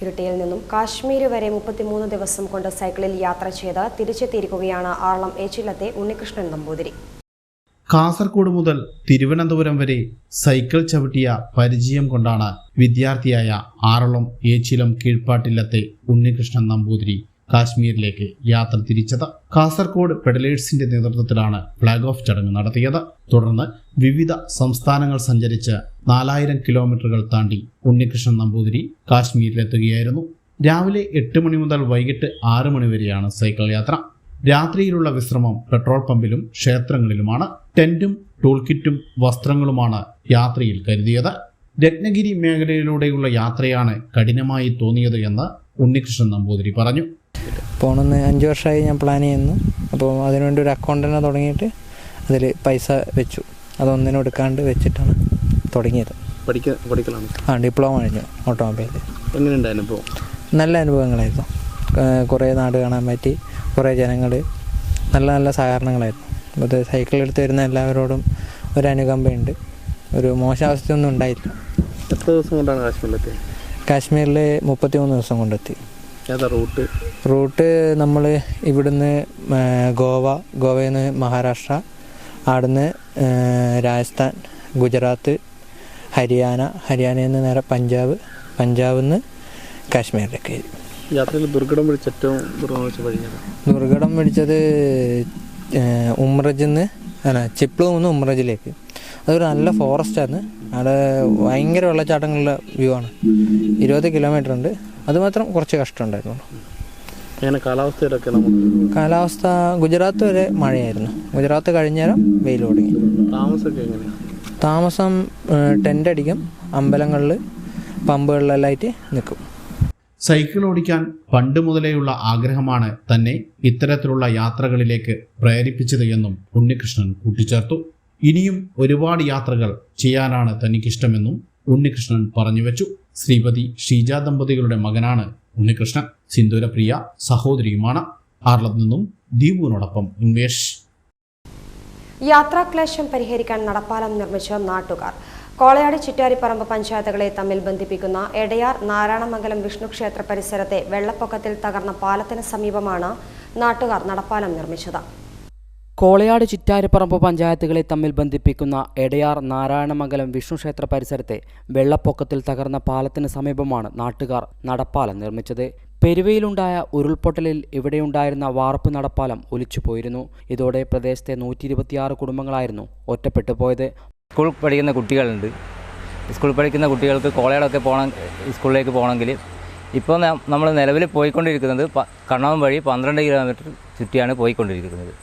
ഇരിട്ടിയിൽ നിന്നും കാശ്മീർ വരെ 33 ദിവസം കൊണ്ട് സൈക്കിളിൽ യാത്ര ചെയ്ത് തിരിച്ചെത്തിയിരിക്കുകയാണ് ആറളം ഏച്ചിലത്തെ ഉണ്ണികൃഷ്ണൻ നമ്പൂതിരി. കാസർഗോഡ് മുതൽ തിരുവനന്തപുരം വരെ സൈക്കിൾ ചവിട്ടിയ പരിചയം കൊണ്ടാണ് വിദ്യാർത്ഥിയായ ആറളം ഏച്ചിലം കീഴ്പ്പാട്ടില്ലത്തെ ഉണ്ണികൃഷ്ണൻ നമ്പൂതിരി കാശ്മീരിലേക്ക് യാത്ര തിരിച്ചത്. കാസർഗോഡ് പെഡലേഴ്സിന്റെ നേതൃത്വത്തിലാണ് ഫ്ലാഗ് ഓഫ് ചടങ്ങ് നടത്തിയത്. തുടർന്ന് വിവിധ സംസ്ഥാനങ്ങൾ സഞ്ചരിച്ച് 4000 കിലോമീറ്ററുകൾ താണ്ടി ഉണ്ണികൃഷ്ണൻ നമ്പൂതിരി കാശ്മീരിലെത്തുകയായിരുന്നു. രാവിലെ 8 മണി മുതൽ വൈകിട്ട് 6 മണി വരെയാണ് സൈക്കിൾ യാത്ര. രാത്രിയിലുള്ള വിശ്രമം പെട്രോൾ പമ്പിലും ക്ഷേത്രങ്ങളിലുമാണ്. ടെന്റും ടൂൾ കിറ്റും വസ്ത്രങ്ങളുമാണ് യാത്രയിൽ കരുതിയത്. രത്നഗിരി മേഖലയിലൂടെയുള്ള യാത്രയാണ് കഠിനമായി തോന്നിയത് എന്ന് ഉണ്ണികൃഷ്ണൻ നമ്പൂതിരി പറഞ്ഞു. പോകണമെന്ന് 5 വർഷമായി ഞാൻ പ്ലാൻ ചെയ്യുന്നു. അപ്പോൾ അതിനുവേണ്ടി ഒരു അക്കൗണ്ട് തന്നെ തുടങ്ങിയിട്ട് അതിൽ പൈസ വെച്ചു. അതൊന്നിനും എടുക്കാണ്ട് വെച്ചിട്ടാണ് തുടങ്ങിയത്. ഡിപ്ലോമ കഴിഞ്ഞു ഓട്ടോമൊബൈൽ. എങ്ങനെയുണ്ട് അനുഭവം? നല്ല അനുഭവങ്ങളായിരുന്നു. കുറേ നാട് കാണാൻ പറ്റി. കുറേ ജനങ്ങൾ നല്ല നല്ല സഹകരണങ്ങളായിരുന്നു. അത് സൈക്കിൾ എടുത്ത് വരുന്ന എല്ലാവരോടും ഒരു അനുകമ്പയുണ്ട്. ഒരു മോശാവസ്ഥയൊന്നും ഉണ്ടായില്ല. എത്ര ദിവസം കൊണ്ടാണ് കാശ്മീരിലെത്തിയത്? കാശ്മീരിൽ 33 ദിവസം കൊണ്ടെത്തി. റൂട്ട് നമ്മൾ ഇവിടുന്ന് ഗോവയിൽ നിന്ന് മഹാരാഷ്ട്ര, അവിടുന്ന് രാജസ്ഥാൻ, ഗുജറാത്ത്, ഹരിയാനയിൽ നിന്ന് നേരെ പഞ്ചാബിൽ നിന്ന് കാശ്മീരിലേക്ക്. യാത്രയിൽ ദുർഘടം പിടിച്ചത് ഉമ്രജിന്ന് ചിപ്ലൂന്ന് നിന്ന് ഉമ്രജിലേക്ക്. അതൊരു നല്ല ഫോറസ്റ്റാണ്. അവിടെ ഭയങ്കര വെള്ളച്ചാട്ടങ്ങളുടെ വ്യൂ ആണ്. 20 കിലോമീറ്റർ ഉണ്ട്. അതുമാത്രം കുറച്ച് കഷ്ടമുണ്ടായിരുന്നു. കാലാവസ്ഥ ഗുജറാത്ത് വരെ മഴയായിരുന്നു. ഗുജറാത്ത് കഴിഞ്ഞേരം വെയിൽ തുടങ്ങി. താമസം ടെൻ്റ് അടിക്കും. അമ്പലങ്ങളിൽ, പമ്പുകളിലെല്ലാമായിട്ട് നിൽക്കും. സൈക്കിൾ ഓടിക്കാൻ പണ്ട് മുതലേയുള്ള ആഗ്രഹമാണ് തന്നെ ഇത്തരത്തിലുള്ള യാത്രകളിലേക്ക് പ്രേരിപ്പിച്ചത് എന്നും ഉണ്ണികൃഷ്ണൻ കൂട്ടിച്ചേർത്തു. ഇനിയും ഒരുപാട് യാത്രകൾ ചെയ്യാനാണ് തനിക്കിഷ്ടമെന്നും ഉണ്ണികൃഷ്ണൻ പറഞ്ഞുവെച്ചു. ശ്രീപതി ഷീജ ദമ്പതികളുടെ മകനാണ് ഉണ്ണികൃഷ്ണൻ. സിന്ദൂരപ്രിയ സഹോദരിയുമാണ്. ആറളത്ത് നിന്നും ദീപുവിനോടൊപ്പം ഉന്മേഷ്. യാത്രാക്ലേശം പരിഹരിക്കാൻ നടപ്പാലം നിർമ്മിച്ച നാട്ടുകാർ. കോളയാട് ചിറ്റാരിപ്പറമ്പ് പഞ്ചായത്തുകളെ തമ്മിൽ ബന്ധിപ്പിക്കുന്ന എടയാർ നാരായണമംഗലം വിഷ്ണു ക്ഷേത്ര പരിസരത്തെ വെള്ളപ്പൊക്കത്തിൽ തകർന്ന പാലത്തിന് സമീപമാണ് നാട്ടുകാർ നടപ്പാലം നിർമ്മിച്ചത്. കോളയാട് ചിറ്റാരിപ്പറമ്പ് പഞ്ചായത്തുകളെ തമ്മിൽ ബന്ധിപ്പിക്കുന്ന എടയാർ നാരായണമംഗലം വിഷ്ണു ക്ഷേത്ര പരിസരത്തെ വെള്ളപ്പൊക്കത്തിൽ തകർന്ന പാലത്തിന് സമീപമാണ് നാട്ടുകാർ നടപ്പാലം നിർമ്മിച്ചത്. പെരുവയിലുണ്ടായ ഉരുൾപൊട്ടലിൽ ഇവിടെയുണ്ടായിരുന്ന വാർപ്പ് നടപ്പാലം ഒലിച്ചുപോയിരുന്നു. ഇതോടെ പ്രദേശത്തെ 126 കുടുംബങ്ങളായിരുന്നു ഒറ്റപ്പെട്ടു പോയത്. സ്കൂളിൽ പഠിക്കുന്ന കുട്ടികളുണ്ട്. സ്കൂളിൽ പഠിക്കുന്ന കുട്ടികൾക്ക് കോളേജൊക്കെ സ്കൂളിലേക്ക് പോകണമെങ്കിൽ ഇപ്പോൾ നമ്മൾ നിലവിൽ പോയിക്കൊണ്ടിരിക്കുന്നത് കണ്ണവം വഴി 12 കിലോമീറ്റർ ചുറ്റിയാണ് പോയിക്കൊണ്ടിരിക്കുന്നത്.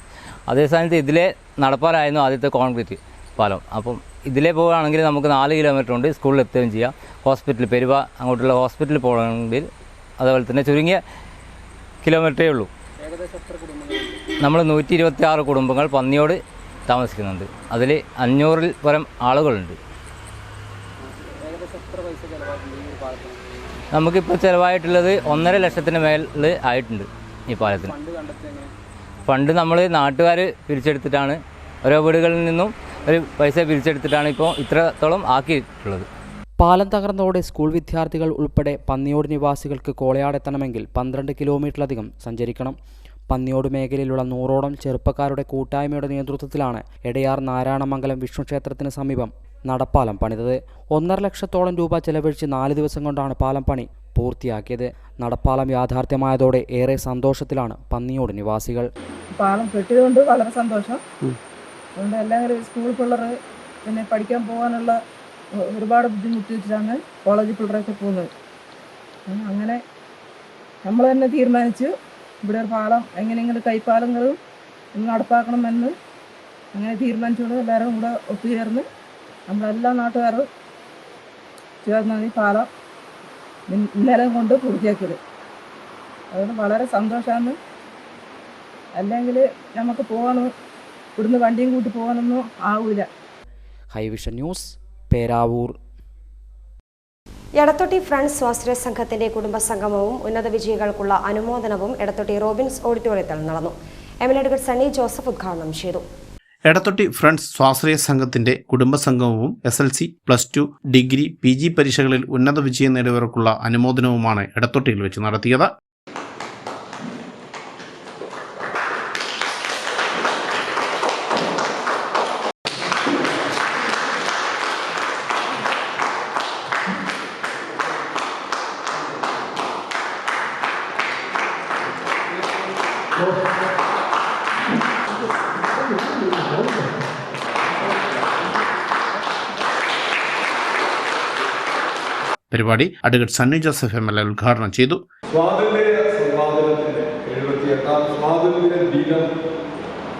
അതേസമയത്ത് ഇതിലെ നടപ്പാലമായിരുന്നു ആദ്യത്തെ കോൺക്രീറ്റ് പാലം. അപ്പം ഇതിലേ പോവുകയാണെങ്കിൽ നമുക്ക് 4 കിലോമീറ്റർ കൊണ്ട് സ്കൂളിൽ എത്തുകയും ചെയ്യാം. ഹോസ്പിറ്റൽ പെരുവ അങ്ങോട്ടുള്ള ഹോസ്പിറ്റലിൽ പോകണമെങ്കിൽ അതുപോലെ തന്നെ ചുരുങ്ങിയ കിലോമീറ്ററേ ഉള്ളൂ. നമ്മൾ 126 കുടുംബങ്ങൾ പന്നിയോട് താമസിക്കുന്നുണ്ട്. അതിൽ 500-ൽ പരം ആളുകളുണ്ട്. നമുക്കിപ്പോൾ ചിലവായിട്ടുള്ളത് 1.5 ലക്ഷത്തിന് മേളിൽ ആയിട്ടുണ്ട്. ഈ പാലത്തിന്. ഫണ്ട് നമ്മൾ നാട്ടുകാർ പിരിച്ചെടുത്തിട്ടാണ്, ഓരോ വീടുകളിൽ നിന്നും ഒരു പൈസ പിരിച്ചെടുത്തിട്ടാണ് ഇപ്പോൾ ഇത്രത്തോളം ആക്കിയിട്ടുള്ളത്. പാലം തകർന്നതോടെ സ്കൂൾ വിദ്യാർത്ഥികൾ ഉൾപ്പെടെ പന്നിയോട് നിവാസികൾക്ക് കോളയാടെത്തണമെങ്കിൽ 12 കിലോമീറ്ററിലധികം സഞ്ചരിക്കണം. പന്നിയോട് മേഖലയിലുള്ള 100ഓളം ചെറുപ്പക്കാരുടെ കൂട്ടായ്മയുടെ നേതൃത്വത്തിലാണ് എടയാർ നാരായണമംഗലം വിഷ്ണു ക്ഷേത്രത്തിന് സമീപം നടപ്പാലം പണിതത്. 1.5 ലക്ഷത്തോളം രൂപ ചെലവഴിച്ച് 4 ദിവസം കൊണ്ടാണ് പാലം പണി പൂർത്തിയാക്കിയത്. നടപ്പാലം യാഥാർത്ഥ്യമായതോടെ ഏറെ സന്തോഷത്തിലാണ് പന്നിയോട് നിവാസികൾ. പാലം കെട്ടിയതുകൊണ്ട് വളരെ സന്തോഷം. അതുകൊണ്ട് എല്ലാവരും സ്കൂൾ പിള്ളേർ പിന്നെ പഠിക്കാൻ പോകാനുള്ള ഒരുപാട് ബുദ്ധിമുട്ടി വെച്ചിട്ടാണ് കോളേജ് പിള്ളേരൊക്കെ പോകുന്നത്. അങ്ങനെ നമ്മൾ തന്നെ തീരുമാനിച്ചു ഇവിടെ ഒരു പാലം എങ്ങനെയെങ്കിലും കൈപ്പാലങ്ങളും നടപ്പാക്കണമെന്ന് അങ്ങനെ തീരുമാനിച്ചുകൊണ്ട് എല്ലാവരും കൂടെ ഒത്തുചേർന്ന് നമ്മളെല്ലാ നാട്ടുകാരും ചേർന്നാണ് ഈ പാലം ഇന്നലെ കൊണ്ട് പൂർത്തിയാക്കിയത്. അതുകൊണ്ട് വളരെ സന്തോഷമാണ്. അല്ലെങ്കിൽ നമുക്ക് പോകാനോ ഇവിടുന്ന് വണ്ടിയും കൂട്ടി പോകാനൊന്നും ആവില്ല. ഹൈവിഷൻ ന്യൂസ്, പേരാവൂർ. എടത്തൊട്ടി ഫ്രണ്ട്സ് സ്വാശ്രയ സംഘത്തിന്റെ കുടുംബസംഗമവും ഉന്നത വിജയികൾക്കുള്ള അനുമോദനവും എടത്തൊട്ടി റോബിൻസ് ഓഡിറ്റോറിയത്തിൽ നടന്നു. എംഎൽഎ അഡ്വക്കേറ്റ് സണ്ണി ജോസഫ് ഉദ്ഘാടനം ചെയ്തു. എടത്തൊട്ടി ഫ്രണ്ട്സ് സ്വാശ്രയ സംഘത്തിന്റെ കുടുംബസംഗമവും SLC, +2, ഡിഗ്രി, PG പരീക്ഷകളിൽ ഉന്നത വിജയം നേടിയവർക്കുള്ള അനുമോദനവുമാണ് എടത്തൊട്ടിയിൽ വെച്ച് നടത്തിയത്. പരിപാടി അഡ്വക്കേറ്റ് സണ്ണി ജോസഫ് MLA ഉദ്ഘാടനം ചെയ്തു. സ്വാതന്ത്ര്യ സമ്പാദനത്തിന്റെ 78ാം സ്വാതന്ത്ര്യ ദിനം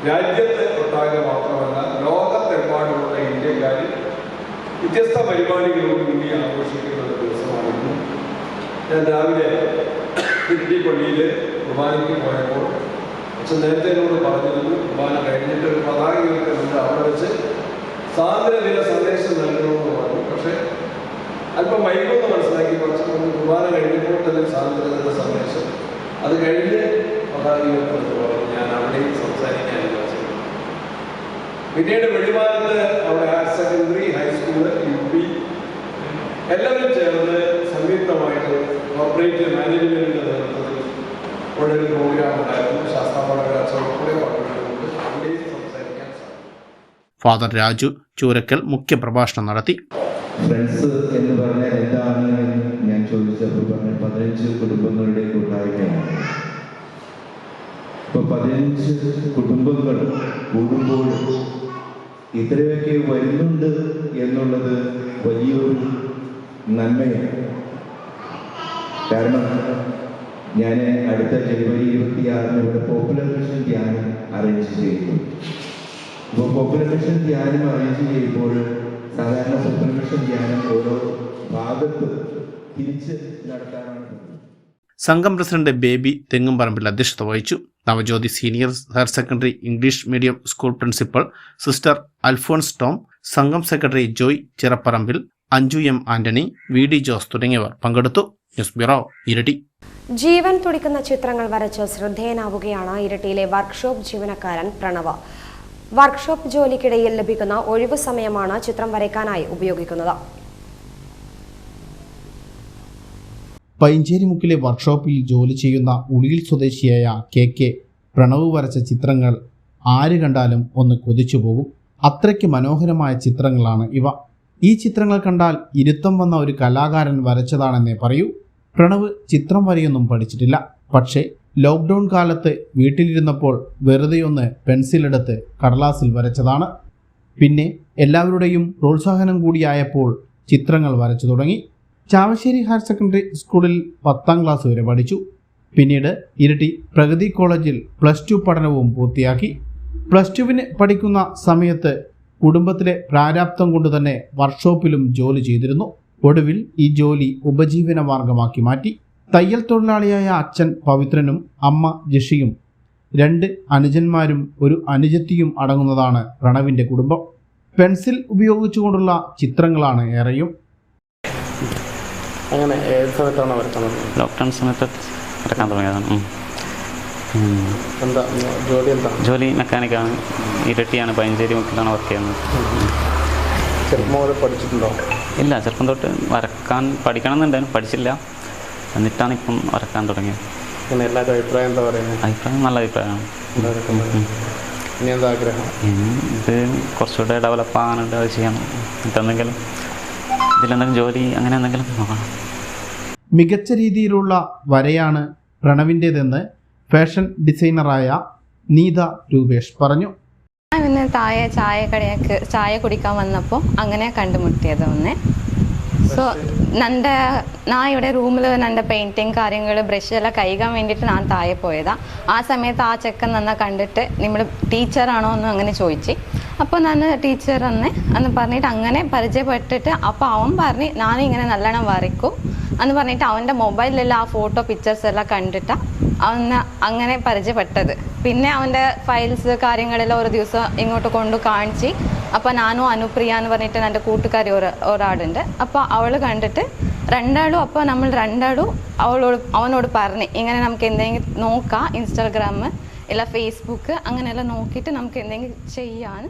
രാജ്യത്തെ ഒട്ടാകെ മാത്രമല്ല ലോകത്തെമ്പാടുമുള്ള ഇന്ത്യക്കാരിൽ വ്യത്യസ്ത പരിപാടികളോടുകൂടി ആഘോഷിക്കുന്ന ഒരു ദിവസമായിരുന്നു. ഞാൻ രാവിലെ തിരുത്തി പള്ളിയിൽ കുർബാനയ്ക്ക് പോയപ്പോൾ അച്ഛൻ നേരത്തെ എന്നോട് പറഞ്ഞിരുന്നു, കുർബാന കഴിഞ്ഞിട്ട് ഒരു പതാക ഉയർത്തുന്നുണ്ട്, അവിടെ വെച്ച് സ്വാതന്ത്ര്യദിന സന്ദേശം നൽകണമെന്ന് പറഞ്ഞു. പക്ഷേ അല്പം വൈകുമെന്ന് മനസ്സിലാക്കി. കുറച്ച് മുമ്പ് കുർബാന കഴിഞ്ഞപ്പോൾ തന്നെ സ്വാതന്ത്ര്യദിന സന്ദേശം അത് കഴിഞ്ഞ് പതാക ഉയർത്തുന്നത് പറഞ്ഞു. ഞാൻ അവിടെയും സംസാരിക്കാൻ വിചാരിച്ചു. പിന്നീട് വെളിമാനത്ത് അവിടെ ഹയർ സെക്കൻഡറി, ഹൈസ്കൂള്, UP എല്ലാവരും ചേർന്ന് സംയുക്തമായിട്ട് കോർപ്പറേറ്റ് മാനേജ്മെന്റിന്റെ നേതൃത്വത്തിൽ ഒരു പ്രോഗ്രാം ഉണ്ടായിരുന്നു. ശാസ്ത്രപാഠക ഉൾപ്പെടെ പങ്കെടുത്തുകൊണ്ട് അവിടെയും സംസാരിക്കാൻ സാധിക്കും. ഫാദർ രാജു ചൂരക്കൽ മുഖ്യപ്രഭാഷണം നടത്തി. ഫ്രണ്ട്സ് എന്ന് പറഞ്ഞാൽ എന്താണ് ഞാൻ ചോദിച്ചപ്പോൾ പറഞ്ഞ 15 കുടുംബങ്ങളുടെ കൂട്ടായ്മയാണ്. ഇപ്പൊ 15 കുടുംബങ്ങൾ കൂടുമ്പോൾ ഇത്രയൊക്കെ വരുന്നുണ്ട് എന്നുള്ളത് വലിയൊരു നന്മയാണ്. കാരണം ഞാൻ അടുത്ത ജനുവരി 26 ഇവിടെ പോപ്പുലർ മിഷൻ ധ്യാനം അറേഞ്ച് ചെയ്തു. ഇപ്പോൾ പോപ്പുലർ മിഷൻ ധ്യാനം അറേഞ്ച് ചെയ്യുമ്പോൾ സാധാരണ പോപ്പുലർ മിഷൻ ധ്യാനം ഓരോ ഭാഗത്ത് തിരിച്ച് നടത്താനാണ്. സംഘം പ്രസിഡന്റ് ബേബി തെങ്ങുംപറമ്പിൽ അധ്യക്ഷത വഹിച്ചു. Navajyothi senior higher secondary English medium school principal sister Alphonse Tom, സംഘം secretary Joy Chirapparambil, Anju M Antony, VD Jose തുടങ്ങിയവർ പങ്കെടുത്തു. ന്യൂസ് ബ്യൂറോ, ഇരട്ടി. ജീവൻ തുടിക്കുന്ന ചിത്രങ്ങൾ വരച്ച് ശ്രദ്ധേയനാവുകയാണ് ഇരട്ടിയിലെ വർക്ക്ഷോപ്പ് ജീവനക്കാരൻ പ്രണവ്. വർക്ക്ഷോപ്പ് ജോലിക്കിടയിൽ ലഭിക്കുന്ന ഒഴിവു സമയമാണ് ചിത്രം വരയ്ക്കാനായി ഉപയോഗിക്കുന്നത്. പൈഞ്ചേരിമുക്കിലെ വർക്ക്ഷോപ്പിൽ ജോലി ചെയ്യുന്ന ഉളിയിൽ സ്വദേശിയായ KK പ്രണവ് വരച്ച ചിത്രങ്ങൾ ആര് കണ്ടാലും ഒന്ന് കൊതിച്ചു പോകും. അത്രയ്ക്ക് മനോഹരമായ ചിത്രങ്ങളാണ് ഇവ. ഈ ചിത്രങ്ങൾ കണ്ടാൽ ഇരുത്തം വന്ന ഒരു കലാകാരൻ വരച്ചതാണെന്നേ പറയൂ. പ്രണവ് ചിത്രം വരെയൊന്നും പഠിച്ചിട്ടില്ല. പക്ഷേ ലോക്ക്ഡൗൺ കാലത്ത് വീട്ടിലിരുന്നപ്പോൾ വെറുതെയൊന്ന് പെൻസിലെടുത്ത് കടലാസിൽ വരച്ചതാണ്. പിന്നെ എല്ലാവരുടെയും പ്രോത്സാഹനം കൂടിയായപ്പോൾ ചിത്രങ്ങൾ വരച്ചു തുടങ്ങി. ചാവശ്ശേരി ഹയർ സെക്കൻഡറി സ്കൂളിൽ 10ാം ക്ലാസ് വരെ പഠിച്ചു. പിന്നീട് ഇരട്ടി പ്രഗതി കോളേജിൽ +2 പഠനവും പൂർത്തിയാക്കി. +2 പഠിക്കുന്ന സമയത്ത് കുടുംബത്തിലെ പ്രാരാബ്ദം കൊണ്ട് തന്നെ വർക്ക്ഷോപ്പിലും ജോലി ചെയ്തിരുന്നു. ഒടുവിൽ ഈ ജോലി ഉപജീവന മാർഗമാക്കി മാറ്റി. തയ്യൽ തൊഴിലാളിയായ അച്ഛൻ പവിത്രനും അമ്മ ജഷിയും 2 അനുജന്മാരും ഒരു അനുജത്തിയും അടങ്ങുന്നതാണ് പ്രണവിൻ്റെ കുടുംബം. പെൻസിൽ ഉപയോഗിച്ചുകൊണ്ടുള്ള ചിത്രങ്ങളാണ് ഏറെയും. അങ്ങനെ ഏത് സമയത്താണ് വരയ്ക്കുന്നത്? ലോക്ക്ഡൗൺ സമയത്ത് വരയ്ക്കാൻ തുടങ്ങിയതാണ്. എന്താ ജോലി? എന്താ ജോലി? മെക്കാനിക്കാണ്. ഇരട്ടിയാണ്, പയഞ്ചേരി മുക്കിലാണ് വർക്ക് ചെയ്യുന്നത്. ചെറുപ്പം മുതൽ പഠിച്ചിട്ടുണ്ടോ? ഇല്ല, ചെറുപ്പം തൊട്ട് വരക്കാൻ പഠിക്കണം എന്നുണ്ടായിരുന്നു, പഠിച്ചില്ല. എന്നിട്ടാണ് ഇപ്പം വരക്കാൻ തുടങ്ങിയത്. അങ്ങനെ എല്ലാവരും അഭിപ്രായം എന്താ പറയുന്നത്? അഭിപ്രായം നല്ല അഭിപ്രായമാണ്. ഇനി എന്താ ആഗ്രഹം? ഇത് കുറച്ചുകൂടെ ഡെവലപ്പ് ആകാനുണ്ട്, അത് ചെയ്യണം. എന്നിട്ടെന്തെങ്കിലും ഇതിലെന്തെങ്കിലും ജോലി അങ്ങനെ എന്തെങ്കിലും നോക്കണം. മികച്ച രീതിയിലുള്ള വരയാണ് പ്രണവിൻ്റേതെന്ന് ഫാഷൻ ഡിസൈനറായ നീത രൂപേഷ് പറഞ്ഞു. പിന്നെ താഴെ ചായ കുടിക്കാൻ വന്നപ്പോൾ അങ്ങനെ കണ്ടുമുട്ടിയത് ഒന്നേ. സോ ഞാൻ ഇവിടെ റൂമിൽ എൻ്റെ പെയിൻറ്റിങ് കാര്യങ്ങൾ ബ്രഷ് എല്ലാം കഴുകാൻ വേണ്ടിയിട്ട് ഞാൻ താഴെ പോയതാണ്. ആ സമയത്ത് ആ ചെക്കൻ നന്നാ കണ്ടിട്ട് നിങ്ങൾ ടീച്ചറാണോ എന്ന് അങ്ങനെ ചോദിച്ചു. അപ്പോൾ ഞാൻ ടീച്ചർ എന്ന് പറഞ്ഞിട്ട് അങ്ങനെ പരിചയപ്പെട്ടിട്ട് അപ്പോൾ അവൻ പറഞ്ഞ് ഞാനിങ്ങനെ നല്ലോണം വരയ്ക്കും എന്ന് പറഞ്ഞിട്ട് അവൻ്റെ മൊബൈലിലെല്ലാം ആ ഫോട്ടോ പിക്ചേഴ്സ് എല്ലാം കണ്ടിട്ടാണ് അവന് അങ്ങനെ പരിചയപ്പെട്ടത്. പിന്നെ അവൻ്റെ ഫയൽസ് കാര്യങ്ങളെല്ലാം ഒരു ദിവസം ഇങ്ങോട്ട് കൊണ്ട് കാണിച്ച്. അപ്പോൾ ഞാനും അനുപ്രിയ എന്ന് പറഞ്ഞിട്ട് എൻ്റെ കൂട്ടുകാരി ഒരാളുണ്ട്. അപ്പോൾ അവൾ കണ്ടിട്ട് രണ്ടാളും, അപ്പോൾ നമ്മൾ രണ്ടാളും അവനോട് പറഞ്ഞ് ഇങ്ങനെ നമുക്ക് എന്തെങ്കിലും നോക്കാം, ഇൻസ്റ്റാഗ്രാം ഇല്ല ഫേസ്ബുക്ക് അങ്ങനെയെല്ലാം നോക്കിയിട്ട് നമുക്ക് എന്തെങ്കിലും ചെയ്യാൻ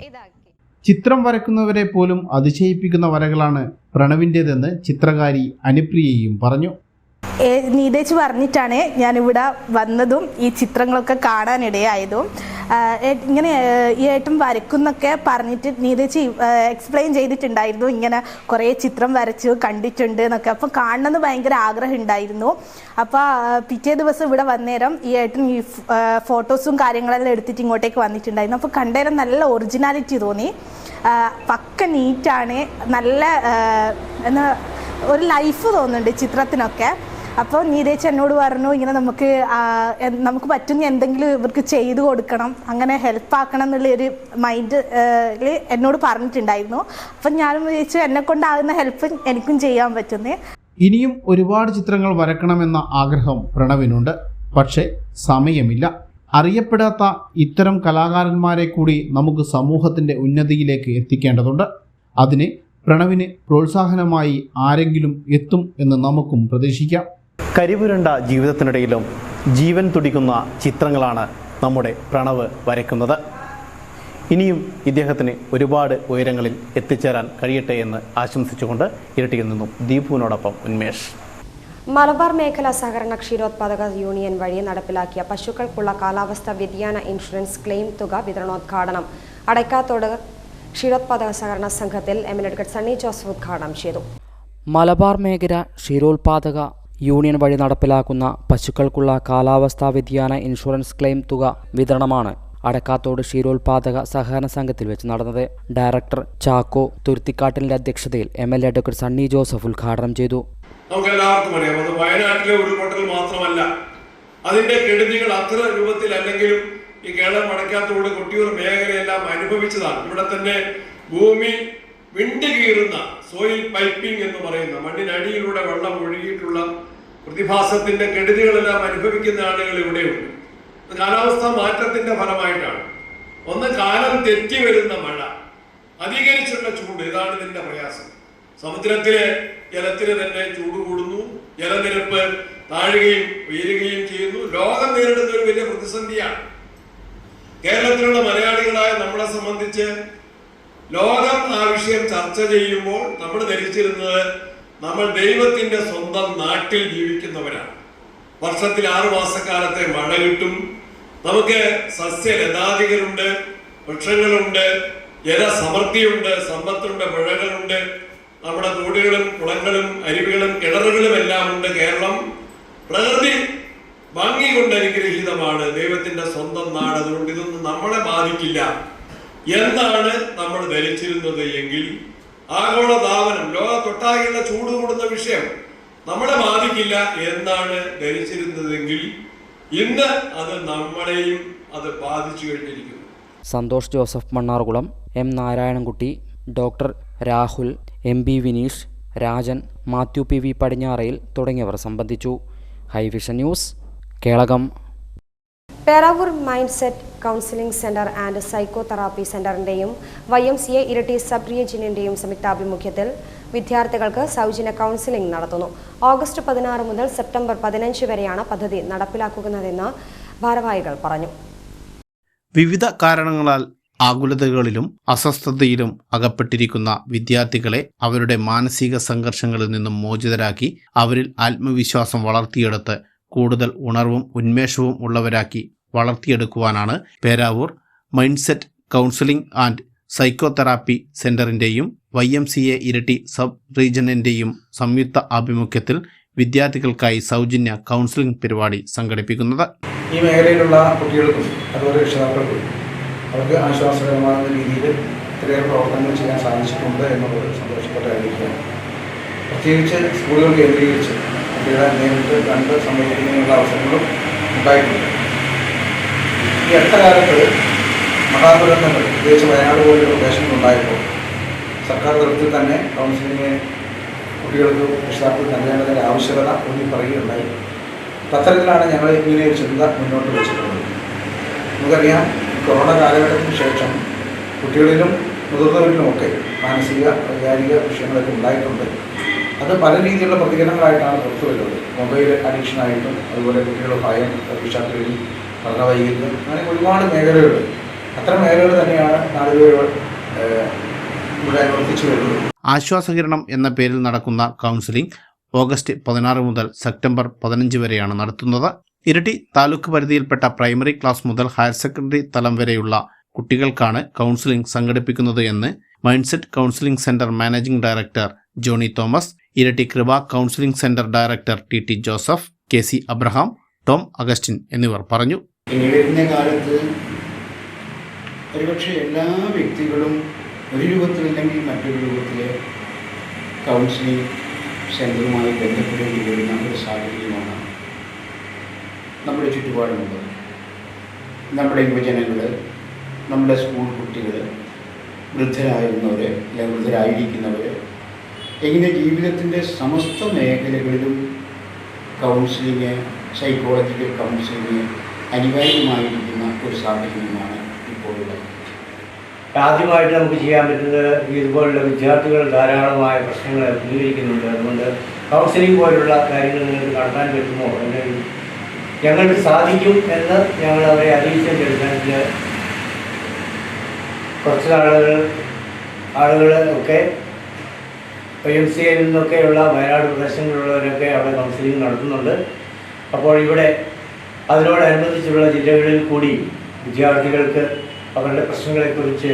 ഇതാക്കി. ചിത്രം വരയ്ക്കുന്നവരെ പോലും അതിശയിപ്പിക്കുന്ന വരകളാണ് പ്രണവിൻ്റേതെന്ന് ചിത്രകാരി അനുപ്രിയയും പറഞ്ഞു. നീതേച്ച് പറഞ്ഞിട്ടാണ് ഞാനിവിടെ വന്നതും ഈ ചിത്രങ്ങളൊക്കെ കാണാനിടയായതും. ഇങ്ങനെ ഈ ഏട്ടൻ വരയ്ക്കുന്നൊക്കെ പറഞ്ഞിട്ട് നീതേച്ച് എക്സ്പ്ലെയിൻ ചെയ്തിട്ടുണ്ടായിരുന്നു. ഇങ്ങനെ കുറേ ചിത്രം വരച്ചു കണ്ടിട്ടുണ്ട് എന്നൊക്കെ. അപ്പോൾ കാണണമെന്ന് ഭയങ്കര ആഗ്രഹം ഉണ്ടായിരുന്നു. അപ്പോൾ പിറ്റേ ദിവസം ഇവിടെ വന്നേരം ഈ ഏട്ടൻ ഈ ഫോട്ടോസും കാര്യങ്ങളെല്ലാം എടുത്തിട്ട് ഇങ്ങോട്ടേക്ക് വന്നിട്ടുണ്ടായിരുന്നു. അപ്പോൾ കണ്ടേരം നല്ല ഒറിജിനാലിറ്റി തോന്നി. പക്ക നീറ്റാണ്, നല്ല എന്താ ഒരു ലൈഫ് തോന്നുന്നുണ്ട് ചിത്രത്തിനൊക്കെ. അപ്പോൾ നീതേച്ച് എന്നോട് പറഞ്ഞു ഇങ്ങനെ നമുക്ക് പറ്റുന്ന എന്തെങ്കിലും ഇവർക്ക് ചെയ്തു കൊടുക്കണം, അങ്ങനെ ഹെൽപ്പാക്കണം എന്നുള്ളൊരു മൈൻഡിൽ എന്നോട് പറഞ്ഞിട്ടുണ്ടായിരുന്നു. അപ്പം ഞാനും വിചാരിച്ചു എന്നെക്കൊണ്ടാകുന്ന ഹെൽപ്പ് എനിക്കും ചെയ്യാൻ പറ്റുന്നേ. ഇനിയും ഒരുപാട് ചിത്രങ്ങൾ വരക്കണമെന്ന ആഗ്രഹം പ്രണവിനുണ്ട്. പക്ഷേ സമയമില്ല. അറിയപ്പെടാത്ത ഇത്തരം കലാകാരന്മാരെ കൂടി നമുക്ക് സമൂഹത്തിൻ്റെ ഉന്നതിയിലേക്ക് എത്തിക്കേണ്ടതുണ്ട്. അതിന് പ്രണവിന് പ്രോത്സാഹനമായി ആരെങ്കിലും എത്തും എന്ന് നമുക്കും പ്രതീക്ഷിക്കാം. കരിപുരണ്ട ജീവിതത്തിനിടയിലും ജീവൻ തുടിക്കുന്ന ചിത്രങ്ങളാണ് നമ്മുടെ പ്രണവ് വരയ്ക്കുന്നത്. ഇനിയും ഇദ്ദേഹത്തിന് ഒരുപാട് ഉയരങ്ങളിൽ എത്തിച്ചേരാൻ കഴിയട്ടെ എന്ന് ആശംസിച്ചുകൊണ്ട് ഇരട്ടിയിൽ നിന്നും ദീപുവിനോടൊപ്പം ഉന്മേഷ്. മലബാർ മേഖലാ സഹകരണ ക്ഷീരോത്പാദക യൂണിയൻ വഴി നടപ്പിലാക്കിയ പശുക്കൾക്കുള്ള കാലാവസ്ഥാ വ്യതിയാന ഇൻഷുറൻസ് ക്ലെയിം തുക വിതരണോദ്ഘാടനം അടയ്ക്കാത്തോട് ക്ഷീരോത്പാദക സഹകരണ സംഘത്തിൽ എം.എൽ.എ. സണ്ണി ജോസഫ് ഉദ്ഘാടനം ചെയ്തു. മലബാർ മേഖല ക്ഷീരോത്പാദക യൂണിയൻ വഴി നടപ്പിലാക്കുന്ന പശുക്കൾക്കുള്ള കാലാവസ്ഥാ വ്യതിയാന ഇൻഷുറൻസ് ക്ലെയിം തുക വിതരണമാണ് അടക്കാത്തോട് ക്ഷീരോത്പാദക സഹകരണ സംഘത്തിൽ വെച്ച് നടന്നത്. ഡയറക്ടർ ചാക്കോ തുരുത്തിക്കാട്ടിലിന്റെ അധ്യക്ഷതയിൽ എം.എൽ.എ. സണ്ണി ജോസഫ് ഉദ്ഘാടനം ചെയ്തു. നമുക്കെല്ലാവർക്കും അറിയാം, അത് വയനാട്ടിലെ ഉരുൾപൊട്ടൽ മാത്രമല്ല, അതിന്റെ കെടുതികൾ അത്ര രൂപത്തിലല്ലെങ്കിലും ഈ കേരളം അടക്കാത്തോട് കൊട്ടിയൂർ മേഖലയെല്ലാം അനുഭവിച്ചതാണ്. ഇവിടെ തന്നെ ഭൂമി വിണ്ടുകീറുന്ന സോയിൽ പൈപ്പിംഗ് എന്ന് പറയുന്ന മണ്ണിനടിയിലൂടെ വെള്ളം ഒഴുകിയിട്ടുള്ള പ്രതിഭാസത്തിന്റെ കെടുതികളെല്ലാം അനുഭവിക്കുന്ന ആളുകൾ ഇവിടെയുണ്ട്. കാലാവസ്ഥാ മാറ്റത്തിന്റെ ഫലമായിട്ടാണ്. ഒന്ന്, കാലം തെറ്റി വരുന്ന മഴ, അധികരിച്ചുള്ള ചൂട്, ഇതാണ് ഇതിന്റെ പ്രയാസം. സമുദ്രത്തിലെ ജലത്തിന് തന്നെ ചൂട് കൂടുന്നു, ജലനിരപ്പ് താഴുകയും ഉയരുകയും ചെയ്യുന്നു. ലോകം നേരിടുന്ന ഒരു വലിയ പ്രതിസന്ധിയാണ്. കേരളത്തിലുള്ള മലയാളികളായ നമ്മളെ സംബന്ധിച്ച് ലോകം ആ വിഷയം ചർച്ച ചെയ്യുമ്പോൾ നമ്മൾ ധരിച്ചിരുന്നത് നമ്മൾ ദൈവത്തിന്റെ സ്വന്തം നാട്ടിൽ ജീവിക്കുന്നവരാണ്. വർഷത്തിൽ 6 മാസക്കാലത്തെ മഴ കിട്ടും, നമുക്ക് സസ്യലതാദികളുണ്ട്, വൃക്ഷങ്ങളുണ്ട്, ജലസമൃദ്ധിയുണ്ട്, സമ്പത്തുണ്ട്, പുഴകളുണ്ട്, നമ്മുടെ തോടുകളും കുളങ്ങളും അരുവികളും കിണറുകളും എല്ലാം ഉണ്ട്. കേരളം പ്രകൃതി ഭംഗി കൊണ്ട് അനുഗ്രഹീതമാണ്, ദൈവത്തിന്റെ സ്വന്തം നാട്. അതുകൊണ്ട് ഇതൊന്നും നമ്മളെ ബാധിക്കില്ല എന്നാണ് നമ്മൾ ധരിച്ചിരുന്നത് എങ്കിൽ ആഗോളതാപനം, ലോകത്തൊട്ടാകെയുള്ള ചൂട് കൂടുന്ന വിഷയം നമ്മളെ ബാധിക്കില്ല എന്നാണ് ധരിച്ചിരുന്നതെങ്കിൽ ഇന്ന് അത് നമ്മളെയും അത് ബാധിച്ചു കഴിഞ്ഞിരിക്കുന്നു. Santhosh Joseph Mannarkulam, M Narayanankutty, doctor Rahul, M B Vineesh, Rajan, Mathew P V Padinjarayil തുടങ്ങിയവർ സംബന്ധിച്ചു. High vision news, Kelakam. Peravoor mindset counselling centre and psychotherapy സെന്ററിന്റെയും YMCA ഇരട്ടി സബ് റീജിയനിന്റെയും സംയുക്താഭിമുഖ്യത്തിൽ വിദ്യാർത്ഥികൾക്ക് സൗജന്യ കൗൺസിലിംഗ് നടത്തുന്നു. ഓഗസ്റ്റ് 16 മുതൽ സെപ്റ്റംബർ 15 വരെയാണ് പദ്ധതി നടപ്പിലാക്കുന്നതെന്ന് ഭാരവാഹികൾ പറഞ്ഞു. വിവിധ കാരണങ്ങളാൽ ആകുലതകളിലും അസ്വസ്ഥതയിലും അകപ്പെട്ടിരിക്കുന്ന വിദ്യാർത്ഥികളെ അവരുടെ മാനസിക സംഘർഷങ്ങളിൽ നിന്നും മോചിതരാക്കി അവരിൽ ആത്മവിശ്വാസം വളർത്തിയെടുത്ത് കൂടുതൽ ഉണർവും ഉന്മേഷവും ഉള്ളവരാക്കി വളർത്തിയെടുക്കുവാനാണ് Peravoor mindset counselling and psychotherapy സെന്ററിന്റെയും YMCA ഇരട്ടി സബ് റീജിയനിന്റെയും സംയുക്ത ആഭിമുഖ്യത്തിൽ വിദ്യാർത്ഥികൾക്കായി സൗജന്യ കൗൺസിലിംഗ് പരിപാടി സംഘടിപ്പിക്കുന്നത്. ഈ മേഖലയിലുള്ള കുട്ടികൾക്കും അതുപോലെ രക്ഷിതാക്കൾക്കും അവർക്ക് ആശ്വാസകരമാകുന്ന രീതിയിൽ ഇത്രയേറെ പ്രവർത്തനങ്ങൾ ചെയ്യാൻ സാധിച്ചിട്ടുണ്ട് എന്നുള്ളത് സന്തോഷപ്പെട്ട കാര്യമാണ്. പ്രത്യേകിച്ച് സ്കൂളുകൾ കേന്ദ്രീകരിച്ച് കുട്ടികളെ നേരിട്ട് കണ്ട് സംവദിക്കുന്നതിനുള്ള അവസരങ്ങളും ഉണ്ടായിട്ടുണ്ട്. ഈ അടുത്ത കാലത്ത് മഹാദുരന്തങ്ങൾ പ്രത്യേകിച്ച് വയനാട് പോലുള്ള പ്രദേശങ്ങളുണ്ടായപ്പോൾ സർക്കാർ തലത്തിൽ തന്നെ കൗൺസിലിംഗ് കുട്ടികൾക്ക് രക്ഷിതാക്കൾക്ക് നൽകേണ്ടതിൻ്റെ ആവശ്യകത ഊന്നി പറയുകയുണ്ടായി. അത്തരത്തിലാണ് ഞങ്ങൾ ഇങ്ങനെ ഒരു ചിന്ത മുന്നോട്ട് വെച്ചിട്ടുള്ളത്. നമുക്കറിയാം, കൊറോണ കാലഘട്ടത്തിന് ശേഷം കുട്ടികളിലും മുതിർന്നവരിലുമൊക്കെ മാനസിക വൈകാരിക വിഷയങ്ങളൊക്കെ ഉണ്ടായിട്ടുണ്ട്. അത് പല രീതിയിലുള്ള പ്രതികരണങ്ങളായിട്ടാണ് പുറത്തു വരുന്നത്. മൊബൈൽ അഡിക്ഷനായിട്ടും അതുപോലെ കുട്ടികളുടെ ഭയം, പരീക്ഷാപ്പേടി, പഠന വൈകല്യം, അങ്ങനെ ഒരുപാട് മേഖലകൾ. അത്തരം മേഖലകൾ തന്നെയാണ് നാളുകൾ ഇവിടെ അനുവർത്തിച്ചു വരുന്നത്. ആശ്വാസകിരണം എന്ന പേരിൽ നടക്കുന്ന കൗൺസിലിംഗ് ഓഗസ്റ്റ് 16 മുതൽ സെപ്റ്റംബർ 15 വരെയാണ് നടത്തുന്നത്. ഇരിട്ടി താലൂക്ക് പരിധിയിൽപ്പെട്ട പ്രൈമറി ക്ലാസ് മുതൽ ഹയർ സെക്കൻഡറി തലം വരെയുള്ള കുട്ടികൾക്കാണ് കൗൺസിലിംഗ് സംഘടിപ്പിക്കുന്നത് എന്ന് mindset counselling centre managing director Johny Thomas, Iritty Kripa counselling centre director TT Joseph, KC Abraham, Tom Augustine എന്നിവർ പറഞ്ഞു. ഇനി വരുന്ന കാലത്ത് ഒരുപക്ഷെ എല്ലാ വ്യക്തികളും ഒരു രൂപത്തിലല്ലെങ്കിൽ മറ്റൊരു രൂപത്തിൽ കൗൺസിലിംഗ് സെൻ്ററുമായി ബന്ധപ്പെടേണ്ടി വരുന്ന ഒരു സാഹചര്യമാണ് നമ്മുടെ ചുറ്റുപാടുമുള്ളത്. നമ്മുടെ യുവജനങ്ങൾ, നമ്മുടെ സ്കൂൾ കുട്ടികൾ, വൃദ്ധരായിരുന്നവർ അല്ലെങ്കിൽ വൃദ്ധരായിരിക്കുന്നവർ, എങ്ങനെ ജീവിതത്തിൻ്റെ സമസ്ത മേഖലകളിലും കൗൺസിലിംഗ്, സൈക്കോളജിക്കൽ കൗൺസിലിംഗ് അനിവാര്യമായിരിക്കുന്ന ഒരു സാഹചര്യമാണ് ഇപ്പോൾ ഉള്ളത്. ആദ്യമായിട്ട് നമുക്ക് ചെയ്യാൻ പറ്റുന്നത് ഇതുപോലുള്ള വിദ്യാർത്ഥികൾ ധാരാളമായ പ്രശ്നങ്ങൾ അഭിമുഖീകരിക്കുന്നുണ്ട്. അതുകൊണ്ട് കൗൺസിലിംഗ് പോലുള്ള കാര്യങ്ങൾ നിങ്ങൾക്ക് നടത്താൻ പറ്റുമോ എന്ന് ഞങ്ങൾക്ക് സാധിക്കും എന്ന് ഞങ്ങൾ അവരെ അറിയിച്ചതിൻ്റെ അടിസ്ഥാനത്തിൽ കുറച്ച് ആളുകൾ ഒക്കെ YMCA നിന്നൊക്കെയുള്ള വയനാട് പ്രദേശങ്ങളിലുള്ളവരൊക്കെ അവിടെ കൗൺസിലിംഗ് നടത്തുന്നുണ്ട്. അപ്പോൾ ഇവിടെ അതിനോടനുബന്ധിച്ചുള്ള ജില്ലകളിൽ കൂടി വിദ്യാർത്ഥികൾക്ക് അവരുടെ പ്രശ്നങ്ങളെക്കുറിച്ച്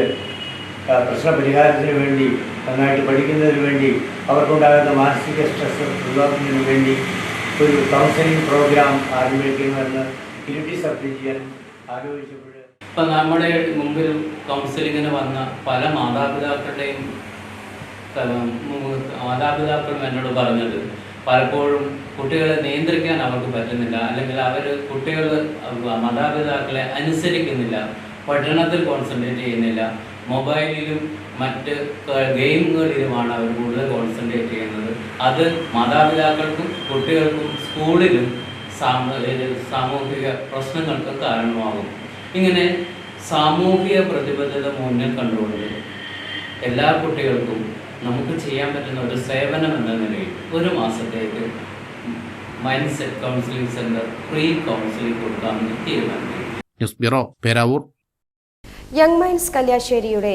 പ്രശ്നപരിഹാരത്തിന് വേണ്ടി, നന്നായിട്ട് പഠിക്കുന്നതിന് വേണ്ടി, അവർക്കുണ്ടാകുന്ന മാനസിക സ്ട്രെസ് ഒഴിവാക്കുന്നതിന് വേണ്ടി ഒരു കൗൺസിലിംഗ് പ്രോഗ്രാം ആരംഭിക്കുമെന്ന് ഇരിട്ടി സബ് റീജിയൻ ആലോചിച്ചപ്പോൾ ഇപ്പം നമ്മുടെ മുമ്പിൽ കൗൺസിലിങ്ങിന് വന്ന പല മാതാപിതാക്കളുടെയും മാതാപിതാക്കളും എന്നോട് പറഞ്ഞത് പലപ്പോഴും കുട്ടികളെ നിയന്ത്രിക്കാൻ അവർക്ക് പറ്റുന്നില്ല, അല്ലെങ്കിൽ അവർ കുട്ടികൾ മാതാപിതാക്കളെ അനുസരിക്കുന്നില്ല, പഠനത്തിൽ കോൺസെൻട്രേറ്റ് ചെയ്യുന്നില്ല, മൊബൈലിലും മറ്റ് ഗെയിമുകളിലുമാണ് അവർ കൂടുതൽ കോൺസെൻട്രേറ്റ് ചെയ്യുന്നത്. അത് മാതാപിതാക്കൾക്കും കുട്ടികൾക്കും സ്കൂളിലും സാമൂഹിക പ്രശ്നങ്ങൾക്കും കാരണമാകും. ഇങ്ങനെ സാമൂഹിക പ്രതിബദ്ധത മുന്നിൽ കണ്ടുകൊണ്ട് എല്ലാ കുട്ടികൾക്കും നമുക്ക് ചെയ്യാൻ പറ്റുന്ന ഒരു സേവനം എന്ന നിലയിൽ ഒരു മാസത്തേക്ക് mindset counselling centre free counselling കൊടുക്കാമെന്ന് തീരുമാനിച്ചു. News bureau, Peravoor. Young minds കല്യാശ്ശേരിയുടെ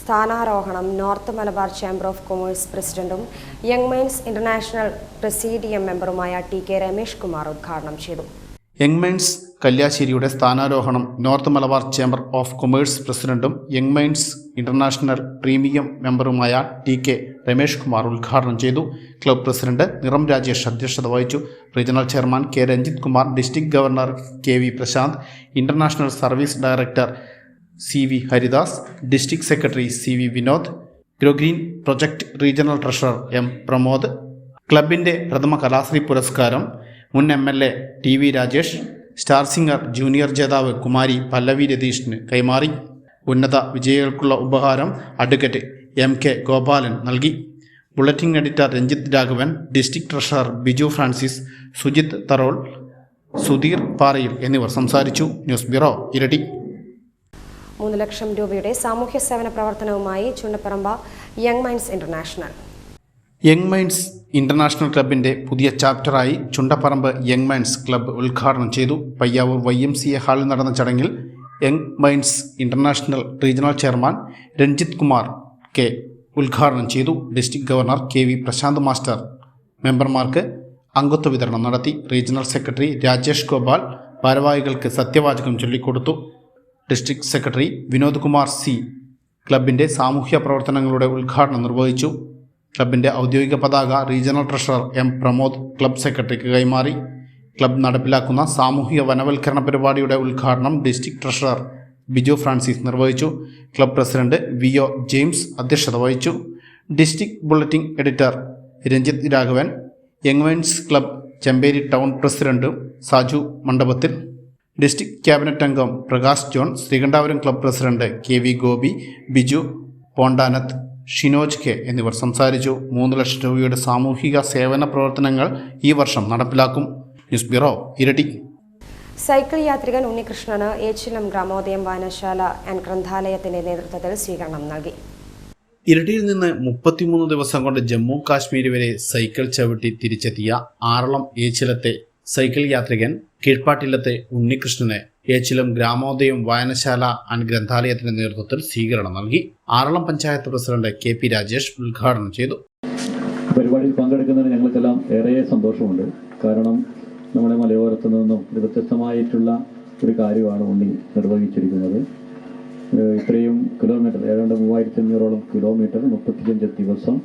സ്ഥാനാരോഹണം north Malabar chamber of commerce പ്രസിഡന്റും യങ് മൈൻഡ്സ് ഇന്റർനാഷണൽ പ്രസീഡിയം മെമ്പറുമായ TK രമേഷ് കുമാർ ഉദ്ഘാടനം ചെയ്തു. യങ് മൈൻഡ്സ് കല്യാശ്ശേരിയുടെ സ്ഥാനാരോഹണം north Malabar chamber of commerce പ്രസിഡന്റും യങ് മൈൻഡ്സ് ഇന്റർനാഷണൽ പ്രീമിയം മെമ്പറുമായ TK രമേഷ് കുമാർ ഉദ്ഘാടനം ചെയ്തു. ക്ലബ് പ്രസിഡന്റ് നിറം രാജേഷ് അധ്യക്ഷത വഹിച്ചു. Regional chairman K Ranjith Kumar, district governor KV Prashanth, international service director CV Haridas, district secretary CV Vinod, grow green project regional treasurer M Pramod, ക്ലബിൻ്റെ പ്രഥമ കലാശ്രീ പുരസ്കാരം മുൻ MLA TV Rajesh, star singer junior ജേതാവ് കുമാരി പല്ലവി രതീഷിന് കൈമാറി. ഉന്നത വിജയികൾക്കുള്ള ഉപഹാരം അഡ്വക്കേറ്റ് MK ഗോപാലൻ നൽകി. Bulletin editor Ranjith Raghavan, district treasurer Biju Francis, Sujith Tharol, Sudheer Parayil എന്നിവർ സംസാരിച്ചു. ന്യൂസ് ബ്യൂറോ, ഇരട്ടി. 3 ലക്ഷം രൂപയുടെ സാമൂഹ്യ സേവന പ്രവർത്തനവുമായി Chundapparamba young minds international. Young minds international ക്ലബിന്റെ പുതിയ ചാപ്റ്ററായി ചുണ്ടപ്പറമ്പ് യങ് മൈൻഡ്സ് ക്ലബ്ബ് ഉദ്ഘാടനം ചെയ്തു. പയ്യാവൂർ YMCA ഹാളിൽ നടന്ന ചടങ്ങിൽ young minds international regional chairman Ranjith Kumar K ഉദ്ഘാടനം ചെയ്തു. District governor KV Prashanth master മെമ്പർമാർക്ക് അംഗത്വ വിതരണം നടത്തി. റീജിയണൽ സെക്രട്ടറി രാജേഷ് ഗോപാൽ ഭാരവാഹികൾക്ക് സത്യവാചകം ചൊല്ലിക്കൊടുത്തു. District secretary Vinod Kumar C ക്ലബിന്റെ സാമൂഹ്യ പ്രവർത്തനങ്ങളുടെ ഉദ്ഘാടനം നിർവഹിച്ചു. ക്ലബിന്റെ ഔദ്യോഗിക പതാക regional treasurer M Pramod club സെക്രട്ടറിക്ക് കൈമാറി. ക്ലബ് നടപ്പിലാക്കുന്ന സാമൂഹിക വനവൽക്കരണ പരിപാടിയുടെ ഉദ്ഘാടനം ഡിസ്ട്രിക്ട് ട്രഷറർ ബിജു ഫ്രാൻസിസ് നിർവഹിച്ചു. ക്ലബ് പ്രസിഡന്റ് VO ജെയിംസ് അധ്യക്ഷത വഹിച്ചു. District bulletin editor Ranjith Raghavan, young minds club Chemperi town president Saju Mandapathil, district cabinet അംഗം Prakash John, Sreekandapuram club president KV Gopi, Biju Pondanath, Shinoj K എന്നിവർ സംസാരിച്ചു. 3 ലക്ഷം രൂപയുടെ സാമൂഹിക സേവന പ്രവർത്തനങ്ങൾ ഈ വർഷം നടപ്പിലാക്കും. ന്യൂസ് ബ്യൂറോ, ഇരട്ടി. സൈക്കിൾ യാത്രികൻ ഉണ്ണികൃഷ്ണന് ഏച്ചിലം ഗ്രാമോദയം വായനശാല ആൻഡ് ഗ്രന്ഥാലയത്തിന്റെ നേതൃത്വത്തിൽ സ്വീകരണം നൽകി. ഇരട്ടിയിൽ നിന്ന് 33 ദിവസം കൊണ്ട് ജമ്മു കാശ്മീർ വരെ സൈക്കിൾ ചവിട്ടി തിരിച്ചെത്തിയ ആറളം ഏച്ചിലത്തെ സൈക്കിൾ യാത്രികൻ കീഴ്പാട്ടില്ലത്തെ ഉണ്ണികൃഷ്ണന് ഏച്ചിലം ഗ്രാമോദയം വായനശാല ആൻഡ് ഗ്രന്ഥാലയത്തിന്റെ നേതൃത്വത്തിൽ സ്വീകരണം നൽകി. ആറളം പഞ്ചായത്ത് പ്രസിഡന്റ് KP രാജേഷ് ഉദ്ഘാടനം ചെയ്തു. പരിപാടിയിൽ പങ്കെടുക്കുന്നതിന് ഞങ്ങൾക്കെല്ലാം ഏറെ സന്തോഷമുണ്ട്. കാരണം നമ്മുടെ മലയോരത്തു നിന്നും വ്യത്യസ്തമായിട്ടുള്ള ഒരു കാര്യമാണ് ഉണ്ണി നിർവഹിച്ചിരിക്കുന്നത്. ഇത്രയും കിലോമീറ്റർ, ഏതാണ്ട് 3500ഓളം കിലോമീറ്റർ 35 ദിവസം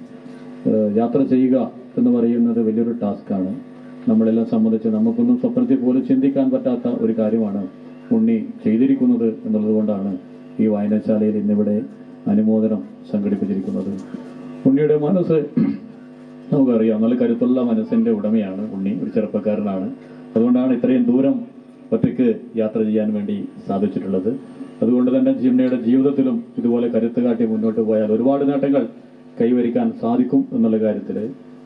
യാത്ര ചെയ്യുക എന്ന് പറയുന്നത് വലിയൊരു ടാസ്ക്കാണ്. നമ്മളെല്ലാം സംബന്ധിച്ച് നമുക്കൊന്നും സ്വപ്നത്തിൽ പോലും ചിന്തിക്കാൻ പറ്റാത്ത ഒരു കാര്യമാണ് ഉണ്ണി ചെയ്തിരിക്കുന്നത് എന്നുള്ളത് കൊണ്ടാണ് ഈ വായനശാലയിൽ ഇന്നിവിടെ അനുമോദനം സംഘടിപ്പിച്ചിരിക്കുന്നത്. ഉണ്ണിയുടെ മനസ്സ് നമുക്കറിയാം, നല്ല കരുത്തുള്ള മനസ്സിന്റെ ഉടമയാണ് ഉണ്ണി. ഒരു ചെറുപ്പക്കാരനാണ്. അതുകൊണ്ടാണ് ഇത്രയും ദൂരം ഒറ്റയ്ക്ക് യാത്ര ചെയ്യാൻ വേണ്ടി സാധിച്ചിട്ടുള്ളത്. അതുകൊണ്ട് തന്നെ ഉണ്ണിയുടെ ജീവിതത്തിലും ഇതുപോലെ കരുത്ത് കാട്ടി മുന്നോട്ട് പോയാൽ ഒരുപാട് നേട്ടങ്ങൾ കൈവരിക്കാൻ സാധിക്കും എന്നുള്ള കാര്യത്തിൽ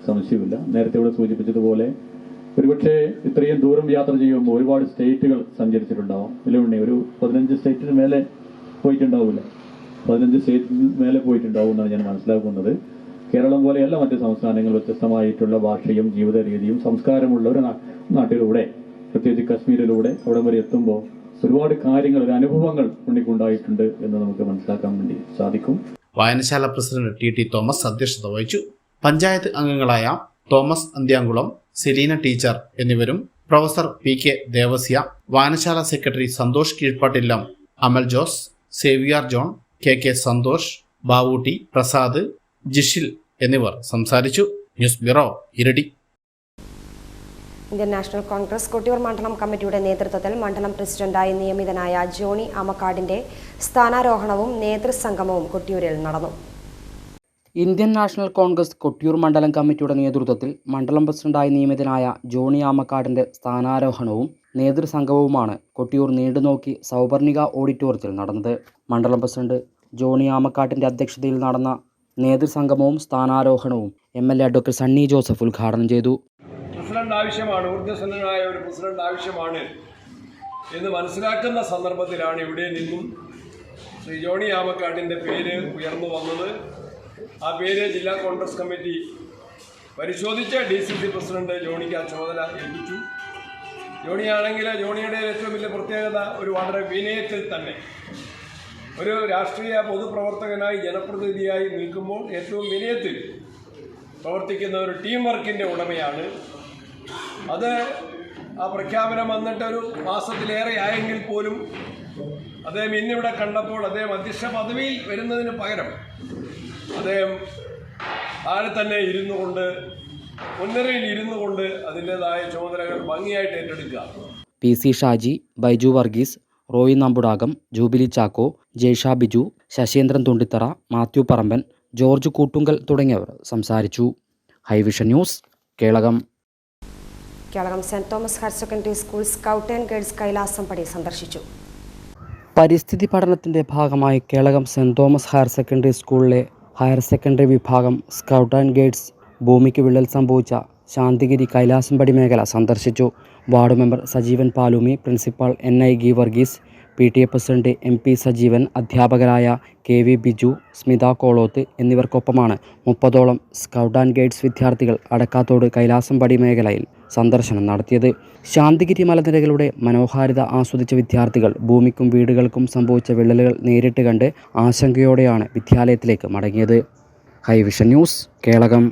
സംശയമില്ല. നേരത്തെ ഇവിടെ സൂചിപ്പിച്ചതുപോലെ ഒരുപക്ഷെ ഇത്രയും ദൂരം യാത്ര ചെയ്യുമ്പോൾ ഒരുപാട് സ്റ്റേറ്റുകൾ സഞ്ചരിച്ചിട്ടുണ്ടാവും. ഉണ്ണി ഒരു 15 സ്റ്റേറ്റിന് മേലെ പോയിട്ടുണ്ടാവില്ല. 15 സ്റ്റേറ്റിന് മേലെ പോയിട്ടുണ്ടാവും എന്നാണ് ഞാൻ മനസ്സിലാക്കുന്നത്. കേരളം പോലെയല്ല മറ്റ് സംസ്ഥാനങ്ങൾ വ്യത്യസ്തമായിട്ടുള്ള ഭാഷയും ജീവിത രീതിയും സംസ്കാരമുള്ള ഒരു നാട്ടിലൂടെ, പ്രത്യേകിച്ച് കശ്മീരിലൂടെ അവിടെ വരെ എത്തുമ്പോൾ ഒരുപാട് കാര്യങ്ങൾ, ഒരു അനുഭവങ്ങൾ ഉണ്ണിക്കുണ്ടായിട്ടുണ്ട് എന്ന് നമുക്ക് മനസ്സിലാക്കാൻ വേണ്ടി സാധിക്കും. വായനശാല പ്രസിഡന്റ് TT തോമസ് അധ്യക്ഷത വഹിച്ചു. പഞ്ചായത്ത് അംഗങ്ങളായ തോമസ് അന്ത്യാംകുളം, സെലീന ടീച്ചർ എന്നിവരും പ്രൊഫസർ PK ദേവസ്യ, വായനശാല സെക്രട്ടറി സന്തോഷ് കീഴ്പാട്ടില്ലം, അമൽ ജോസ്, സേവിയർ ജോൺ, KK സന്തോഷ്, ബാവൂട്ടി, പ്രസാദ്, ജിഷിൽ എന്നിവർ സംസാരിച്ചു. News bureau, Iritty. Indian National Congress Kottiyoor മണ്ഡലം കമ്മിറ്റിയുടെ നേതൃത്വത്തിൽ മണ്ഡലം പ്രസിഡന്റായി നിയമിതനായ ജോണി ആമക്കാടിന്റെ സ്ഥാനാരോഹണവും നേതൃസംഗമവും കൊട്ടിയൂരിൽ നടന്നു. ഇന്ത്യൻ നാഷണൽ കോൺഗ്രസ് കൊട്ടിയൂർ മണ്ഡലം കമ്മിറ്റിയുടെ നേതൃത്വത്തിൽ മണ്ഡലം പ്രസിഡന്റായി നിയമിതനായ ജോണി ആമക്കാടിന്റെ സ്ഥാനാരോഹണവും നേതൃസംഗമവുമാണ് കൊട്ടിയൂർ നീണ്ടുനോക്കി സൗപർണിക ഓഡിറ്റോറിയത്തിൽ നടന്നത്. മണ്ഡലം പ്രസിഡന്റ് ജോണി ആമക്കാടിന്റെ അധ്യക്ഷതയിൽ നടന്ന നേതൃസംഗമവും സ്ഥാനാരോഹണവും MLA അഡ്വക്കേറ്റ് സണ്ണി ജോസഫ് ഉദ്ഘാടനം ചെയ്തു. പ്രസിഡന്റ് ആവശ്യമാണ്, ഊർജ്ജസ്വലനായ ഒരു പ്രസിഡന്റ് ആവശ്യമാണ് എന്ന് മനസ്സിലാക്കുന്ന സന്ദർഭത്തിലാണ് ഇവിടെ നിന്നും ശ്രീ ജോണി ആമക്കാടിൻ്റെ പേര് ഉയർന്നു വന്നത്. ആ പേര് ജില്ലാ കോൺഗ്രസ് കമ്മിറ്റി പരിശോധിച്ച് DCC പ്രസിഡന്റ് ജോണിക്ക് ആ ചുമതല ഏൽപ്പിച്ചു. ജോണിയാണെങ്കിൽ ജോണിയുടെ ഏറ്റവും വലിയ പ്രത്യേകത ഒരു വളരെ വിനയത്തിൽ തന്നെ ഒരു രാഷ്ട്രീയ പൊതുപ്രവർത്തകനായി ജനപ്രതിനിധിയായി നിൽക്കുമ്പോൾ ഏറ്റവും വിനയത്തിൽ പ്രവർത്തിക്കുന്ന ഒരു ടീം വർക്കിൻ്റെ ഉടമയാണ്. അത് ആ പ്രഖ്യാപനം വന്നിട്ട് ഒരു മാസത്തിലേറെ ആയെങ്കിൽ പോലും അദ്ദേഹം ഇന്നിവിടെ കണ്ടപ്പോൾ അദ്ദേഹം അധ്യക്ഷ പദവിയിൽ വരുന്നതിന് പകരം അദ്ദേഹം താഴെ തന്നെ ഇരുന്നു കൊണ്ട്, മുൻനിരയിൽ ഇരുന്നു കൊണ്ട് അതിൻ്റെതായ ചുമതലകൾ ഭംഗിയായിട്ട് ഏറ്റെടുക്കുക. PC ഷാജി, ബൈജു വർഗീസ്, റോയി നമ്പുടാകം, ജൂബിലി ചാക്കോ, ജയ്ഷ ബിജു, ശശീന്ദ്രൻ തുണ്ടിത്തറ, മാത്യു പറമ്പൻ, ജോർജ് കൂട്ടുങ്കൽ തുടങ്ങിയവർ സംസാരിച്ചു. High vision news, Kelakam. Saint Thomas higher secondary school scout and guides Kailasampadi സന്ദർശിച്ചു. പരിസ്ഥിതി പഠനത്തിന്റെ ഭാഗമായി Kelakam saint Thomas higher secondary സ്കൂളിലെ ഹയർ സെക്കൻഡറി വിഭാഗം സ്കൗട്ട് ആൻഡ് ഗൈഡ്സ് ഭൂമിക്ക് വിള്ളൽ സംഭവിച്ച ശാന്തിഗിരി കൈലാസംപടി മേഖല സന്ദർശിച്ചു. Ward member Sajeevan Paloomi, principal NI Geevarghese, PTA president MP Sajeevan, അധ്യാപകരായ KV ബിജു, സ്മിത കോളോത്ത് എന്നിവർക്കൊപ്പമാണ് 30ഓളം സ്കൗട്ട് ആൻഡ് ഗൈഡ്സ് വിദ്യാർത്ഥികൾ അടക്കാത്തോട് കൈലാസംപടി മേഖലയിൽ സന്ദർശനം നടത്തിയത്. ശാന്തിഗിരി മലനിരകളുടെ മനോഹാരിത ആസ്വദിച്ച വിദ്യാർത്ഥികൾ ഭൂമിക്കും വീടുകൾക്കും സംഭവിച്ച വിള്ളലുകൾ നേരിട്ട് കണ്ട് ആശങ്കയോടെയാണ് വിദ്യാലയത്തിലേക്ക് മടങ്ങിയത്. ഹൈവിഷൻ ന്യൂസ്, കേളകം.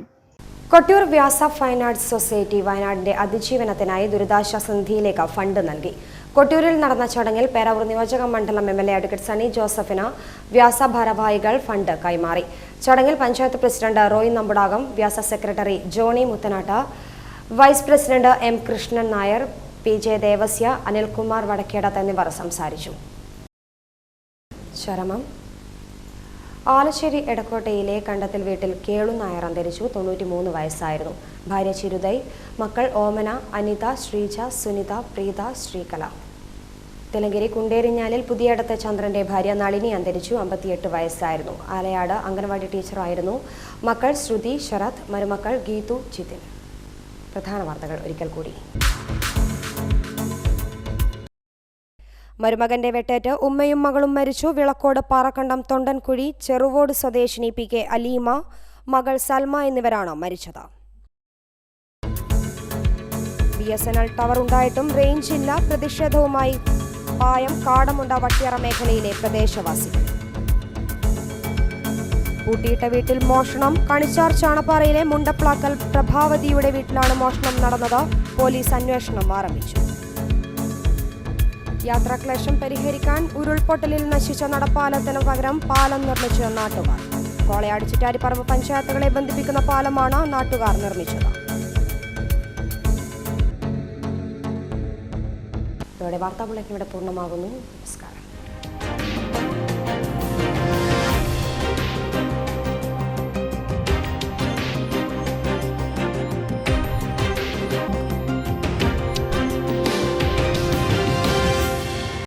കൊട്ടിയൂർ വ്യാസ ഫൈൻ ആർട്സ് സൊസൈറ്റി വയനാടിന്റെ അതിജീവനത്തിനായി ദുരിതാശ്വാസ നിധിയിലേക്ക് ഫണ്ട് നൽകി. കൊട്ടിയൂരിൽ നടന്ന ചടങ്ങിൽ പേരാവൂർ നിയോജക മണ്ഡലം MLA അഡ്വക്കേറ്റ് സണ്ണി ജോസഫിന് വ്യാസ ഭാരവാഹികൾ ഫണ്ട് കൈമാറി. ചടങ്ങിൽ panchayat president Roy Nambudakam, Vyasa secretary Johny Muthanatt, vice president M Krishnan Nair, PJ Devasya, Anilkumar Vadakkedath എന്നിവർ സംസാരിച്ചു. ചരമം. ആലശ്ശേരി എടക്കോട്ടയിലെ കണ്ടത്തിൽ വീട്ടിൽ കേളു നായർ അന്തരിച്ചു. 93 വയസ്സായിരുന്നു. ഭാര്യ ചിരുതൈ, മക്കൾ ഓമന, അനിത, ശ്രീജ, സുനിത, പ്രീത, ശ്രീകല. തെലങ്കേരി കുണ്ടേരിഞ്ഞാലിൽ പുതിയടത്തെ ചന്ദ്രന്റെ ഭാര്യ നളിനി അന്തരിച്ചു. 58 വയസ്സായിരുന്നു. ആലയാട് അംഗൻവാടി ടീച്ചറായിരുന്നു. മക്കൾ ശ്രുതി, ശരത്, മരുമക്കൾ ഗീതു, ജിതിൻ. പ്രധാന വാർത്തകൾ ഒരിക്കൽ കൂടി. മരുമകന്റെ വെട്ടേറ്റ് ഉമ്മയും മകളും മരിച്ചു. വിളക്കോട് പാറക്കണ്ടം തൊണ്ടൻകുഴി ചെറുവോട് സ്വദേശിനി PK അലീമ, മകൾ സൽമ എന്നിവരാണ് മരിച്ചത്. BSNL ടവർ ഉണ്ടായിട്ടും റേഞ്ച് ഇല്ല. പ്രതിഷേധവുമായി പായം കാടമുണ്ട വട്ടിയറ മേഖലയിലെ പ്രദേശവാസികൾ. പൂട്ടിയിട്ട വീട്ടിൽ മോഷണം. കണിച്ചാർ ചാണപ്പാറയിലെ മുണ്ടപ്ലാക്കൽ പ്രഭാവതിയുടെ വീട്ടിലാണ് മോഷണം നടന്നത്. പോലീസ് അന്വേഷണം ആരംഭിച്ചു. യാത്രാക്ലേശം പരിഹരിക്കാൻ ഉരുൾപൊട്ടലിൽ നശിച്ച നടപ്പാലത്തിന് പകരം പാലം നിർമ്മിച്ച നാട്ടുകാർ. കോളയാട് ചിറ്റാരിപ്പറമ്പ് പഞ്ചായത്തുകളെ ബന്ധിപ്പിക്കുന്ന പാലമാണ് നാട്ടുകാർ നിർമ്മിച്ചത്. ഇതോടെ വാർത്താ ബുള്ളറ്റിൻ ഇവിടെ പൂർണ്ണമാകുന്നു. നമസ്കാരം.